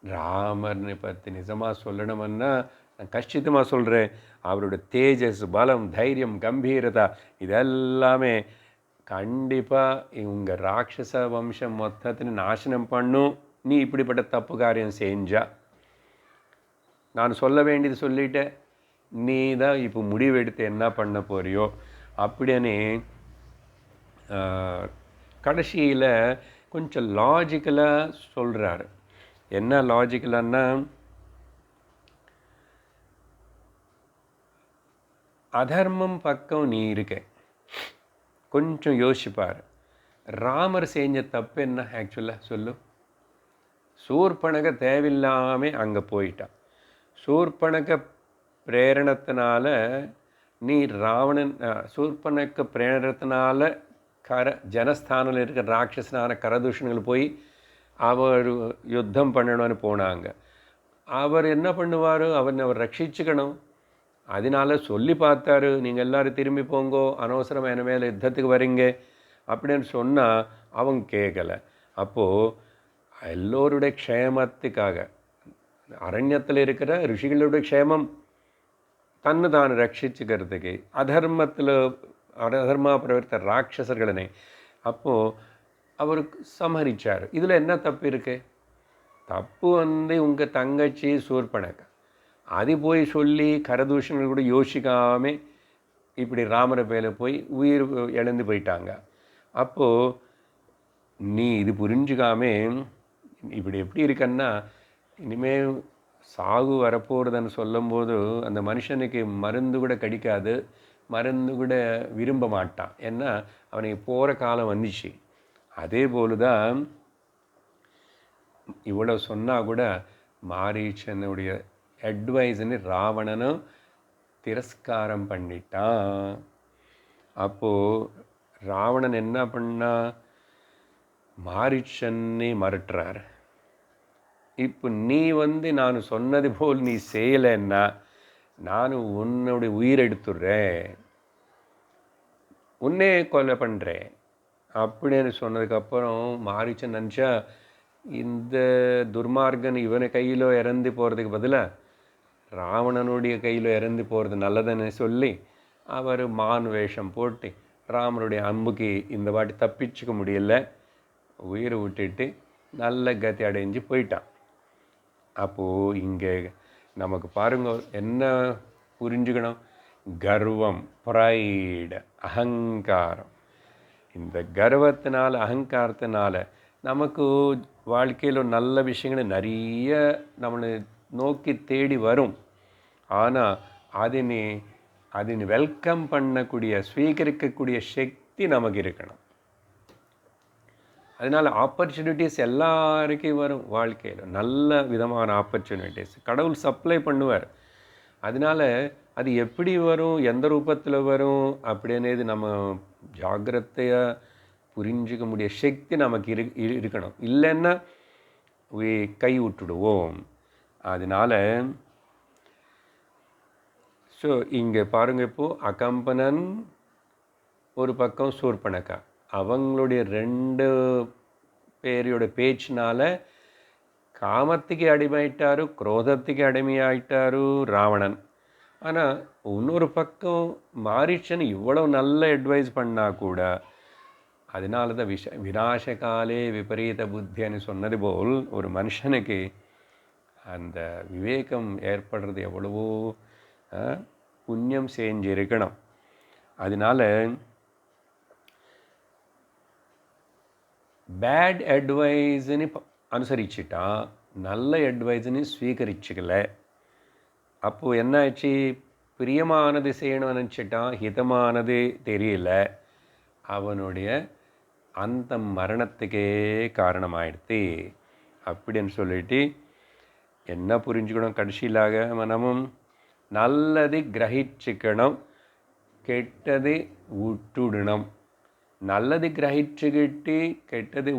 ராமர்னை பற்றி நிஜமாக சொல்லணும்னா நான் கஷ்டித்தமாக சொல்கிறேன். அவரோட தேஜஸ், பலம், தைரியம், கம்பீரதா இதெல்லாமே கண்டிப்பாக உங்கள் ராட்சச வம்சம் மொத்தத்தின் நாசனம் பண்ணும். நீ இப்படிப்பட்ட தப்பு காரியம் செஞ்சா. நான் சொல்ல வேண்டியது சொல்லிட்டேன், நீ தான் இப்போ முடிவெடுத்து என்ன பண்ண போறியோ அப்படின்னு. கடைசியில் கொஞ்சம் லாஜிக்கலாக சொல்கிறாரு. என்ன லாஜிக்கலான்னா, அதர்மம் பக்கம் நீ இருக்க, கொஞ்சம் யோசிப்பார். ராமர் செஞ்ச தப்பு என்ன ஆக்சுவலாக சொல்லு. சூர்பனக தேவையில்லாமல் அங்கே போயிட்டான். சூர்பனக பிரேரணத்தினால நீ ராவணன் சூர்பனக பிரேரணத்தினால ஜனஸ்தானில் இருக்கிற ராட்சசனான கரதூஷணங்கள் போய் அவர் யுத்தம் பண்ணணும்னு போனாங்க. அவர் என்ன பண்ணுவார், அவர் ரட்சிச்சுக்கணும். அதனால சொல்லி பார்த்தாரு, நீங்கள் எல்லோரும் திரும்பி போங்கோ, அனவசரம் என் மேலே யுத்தத்துக்கு வரீங்க அப்படின்னு சொன்னால் அவங்க கேட்கலை. அப்போது எல்லோருடைய க்ஷேமத்துக்காக அரண்யத்தில் இருக்கிற ரிஷிகளுடைய க்ஷேமம் தன்னை தான் ரட்சிச்சுக்கிறதுக்கு அதர்மா பிரவர்த்த ராட்சசர்களே அப்போது அவருக்கு சமரிச்சார். இதில் என்ன தப்பு இருக்குது? தப்பு உங்கள் தங்கச்சி சூர்பனகா அது போய் சொல்லி கரதூஷணங்கள் கூட யோசிக்காமல் இப்படி ராமரை பேல போய் உயிர் இழந்து போயிட்டாங்க. அப்போது நீ இது புரிஞ்சுக்காமே இப்படி எப்படி இருக்கன்னா, இனிமேல் சாகு வரப்போகிறதுன்னு சொல்லும்போது அந்த மனுஷனுக்கு மருந்து கூட கிடைக்காது, மருந்து கூட விரும்ப மாட்டான். ஏன்னா அவனுக்கு போகிற காலம் வந்துச்சு. அதே போல தான் இவ்வளோ சொன்னால் கூட மாரீச்சனுடைய அட்வைஸ்ன்னு ராவணனும் திரஸ்காரம் பண்ணிட்டான். அப்போது ராவணன் என்ன பண்ணா, மாரீச்சனை மறட்டுறார். இப்போ நீ நான் சொன்னது போல் நீ செய்யலைன்னா நான் உன்னுடைய உயிர் எடுத்துடுறேன், உன்னே கொலை பண்ணுறேன் அப்படின்னு சொன்னதுக்கப்புறம் மாரீச்சன் நினச்சா, இந்த துர்மார்கன் இவனை கையில் இறந்து போகிறதுக்கு பதிலாக ராவணனுடைய கையில் இறந்து போகிறது நல்லதுன்னு சொல்லி அவர் மான் வேஷம் போட்டு ராமனுடைய அம்புக்கு இந்த வாட்டி தப்பிச்சுக்க முடியல, உயிரை விட்டுட்டு நல்ல கதி அடைஞ்சு போயிட்டான். அப்போது இங்கே நமக்கு பாருங்க என்ன புரிஞ்சுக்கணும். கர்வம், ப்ரைடு, அகங்காரம், இந்த கர்வத்தினால் அகங்காரத்தினால நமக்கு வாழ்க்கையில் நல்ல விஷயங்கள் நிறைய நம்மளை நோக்கி தேடி வரும். ஆனால் அதனை வெல்கம் பண்ணக்கூடிய ஸ்வீகரிக்கக்கூடிய சக்தி நமக்கு இருக்கணும். அதனால் ஆப்பர்ச்சுனிட்டிஸ் எல்லாருக்கும் வரும் வாழ்க்கையில், நல்ல விதமான ஆப்பர்ச்சுனிட்டிஸ் கடவுள் சப்ளை பண்ணுவார். அதனால் அது எப்படி வரும், எந்த ரூபத்தில் வரும் அப்படின்னது நம்ம ஜாக்கிரதையாக புரிஞ்சிக்க முடிய சக்தி நமக்கு இருக்கணும். இல்லைன்னா கை விட்டுடுவோம். அதனால் ஸோ இங்கே பாருங்கள், இப்போது அகம்பனன் ஒரு பக்கம் சூர்பனகா, அவங்களுடைய 2 பேரோட பேச்சினால காமத்துக்கு அடிமையாயிட்டாரு, குரோதத்துக்கு அடிமையாயிட்டாரு ராவணன். ஆனால் இன்னொரு பக்கம் மாரீச்சன் இவ்வளோ நல்ல அட்வைஸ் பண்ணால் கூட, அதனால தான் விநாசகாலே விபரீத புத்தின்னு சொன்னது போல் ஒரு மனுஷனுக்கு அந்த விவேகம் ஏற்படுறது எவ்வளவோ புண்ணியம் செஞ்சிருக்கணும். அதனால பேட் அட்வைஸ்ன்னு அனுசரிச்சுட்டா நல்ல அட்வைஸ்ன்னு ஸ்வீகரிச்சுக்கல. அப்போது என்ன ஆச்சு, பிரியமானது செய்யணும்னு நினச்சிட்டான், ஹிதமானது தெரியல, அவனுடைய அந்த மரணத்துக்கே காரணமாயிடுத்து. அப்படின்னு சொல்லிட்டு என்ன புரிஞ்சுக்கணும், கடைசியிலாக மனமும் நல்லது கிரகிச்சுக்கணும், கெட்டது விட்டுடணும். நல்லது கிரகிச்சுக்கிட்டு கெட்டது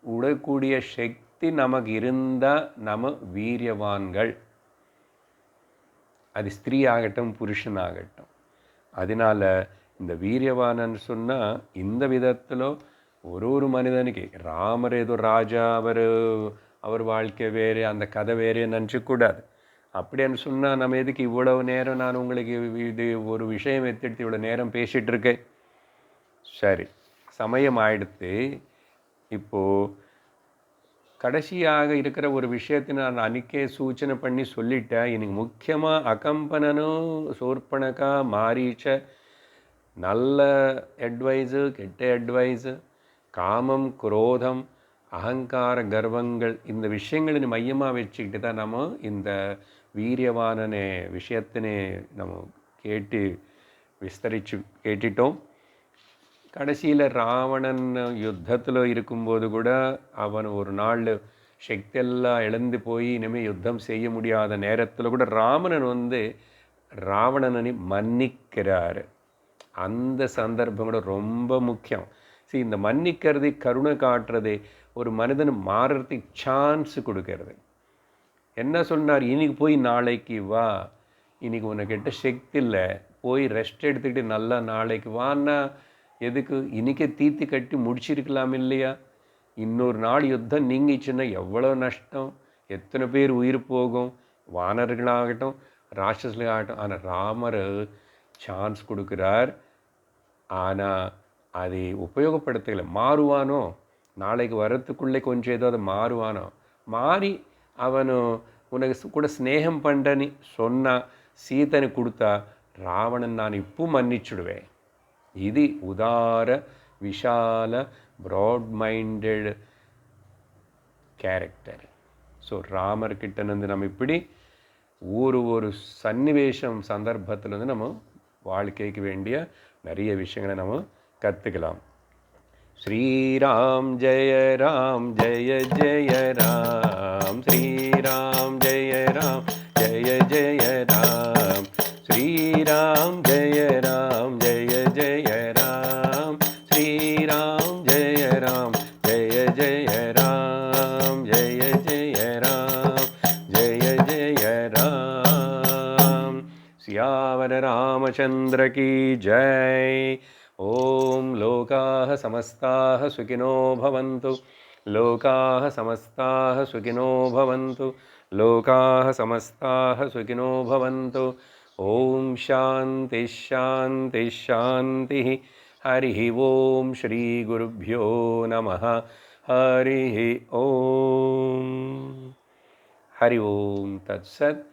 விடக்கூடிய சக்தி நமக்கு இருந்தால் நம்ம வீரியவான்கள். அது ஸ்திரீ ஆகட்டும் புருஷனாகட்டும். அதனால் இந்த வீரியவானன்னு சொன்னால் இந்த விதத்தில் ஒரு மனிதனுக்கு ராமர் ஏதோ ராஜா, அவர் வாழ்க்கை வேறு, அந்த கதை வேறு நினச்சிக்கூடாது. அப்படின்னு சொன்னால் நம்ம எதுக்கு இவ்வளவு நேரம் நான் உங்களுக்கு இது ஒரு விஷயம் எடுத்துட்டு இவ்வளோ நேரம் பேசிகிட்டு இருக்கேன். சரி, சமயம் ஆயிடுத்து. இப்போது கடைசியாக இருக்கிற ஒரு விஷயத்தை நான் அன்றைக்கே சூச்சனை பண்ணி சொல்லிட்டேன். இன்னைக்கு முக்கியமாக அகம்பனனும் சூர்பனகா மாரீச்ச நல்ல அட்வைஸு, கெட்ட அட்வைஸு, காமம், குரோதம், அகங்கார, கர்வங்கள், இந்த விஷயங்களின் மையமாக வச்சுக்கிட்டு தான் நம்ம இந்த வீரியவானனே விஷயத்தினே நம்ம கேட்டு விஸ்தரித்து கேட்டுட்டோம். கடைசியில் ராவணன் யுத்தத்தில் இருக்கும்போது கூட அவன் ஒரு நாள் சக்தியெல்லாம் இழந்து போய் இனிமேல் யுத்தம் செய்ய முடியாத நேரத்தில் கூட ராவணனை மன்னிக்கிறார். அந்த சந்தர்ப்பம் கூட ரொம்ப முக்கியம். சரி, இந்த மன்னிக்கிறது, கருணை காட்டுறது, ஒரு மனிதன் மாறுறதுக்கு சான்ஸ் கொடுக்கறது. என்ன சொன்னார், இன்னைக்கு போய் நாளைக்கு வா, இன்னைக்கு உனக்கிட்ட சக்தி இல்லை, போய் ரெஸ்ட் எடுத்துக்கிட்டு நல்லா நாளைக்கு வான்னா எதுக்கு, இன்றைக்கே தீர்த்து கட்டி முடிச்சிருக்கலாம் இல்லையா? இன்னொரு நாள் யுத்தம் நீங்கிச்சுன்னா எவ்வளோ நஷ்டம், எத்தனை பேர் உயிர் போகும், வானர்களாகட்டும் ராட்சசர்களாகட்டும். ஆனால் ராமர் சான்ஸ் கொடுக்குறார். ஆனால் அதை உபயோகப்படுத்தலை. மாறுவானோ, நாளைக்கு வரத்துக்குள்ளே கொஞ்சம் ஏதாவது மாறுவானோ, மாறி அவனு உனக்கு கூட ஸ்நேகம் பண்ணுறன்னு சொன்னால் சீதனை கொடுத்தா ராவணன் நான் இப்போ மன்னிச்சுடுவேன். இது உதார விஷால ப்ராட் மைண்டட் கேரக்டர். ஸோ ராமர்கிட்டேருந்து நம்ம இப்படி ஒரு சன்னிவேஷம் சந்தர்ப்பத்திலேருந்து நம்ம வாழ்க்கைக்கு வேண்டிய நிறைய விஷயங்களை நம்ம கற்றுக்கலாம். ஸ்ரீராம் ஜெய ராம் ஜெய ஜெய ராம், ஸ்ரீராம் ஜெய ராம் ஜெய ஜெய ராம், ஸ்ரீராம் ஜெய ராம் ஜெய ஜெய ராம், ஸ்ரீராம் ஜெய ராம் ஜெய ஜெய ராம், ஜெய ஜெய ராம் ஜெய ஜெய ராம். सियावर रामचंद्र की जय. ओम लोकाः समस्ताः सुखिनो भवन्तु, लोकाः समस्ताः सुखिनो भवन्तु, लोकाः समस्ताः सुखिनो भवन्तु. ओम शांति शांति शांति. हरिः ओम श्री गुरुभ्यो नमः. हरिः ओम. हरि ओम तत्सत्.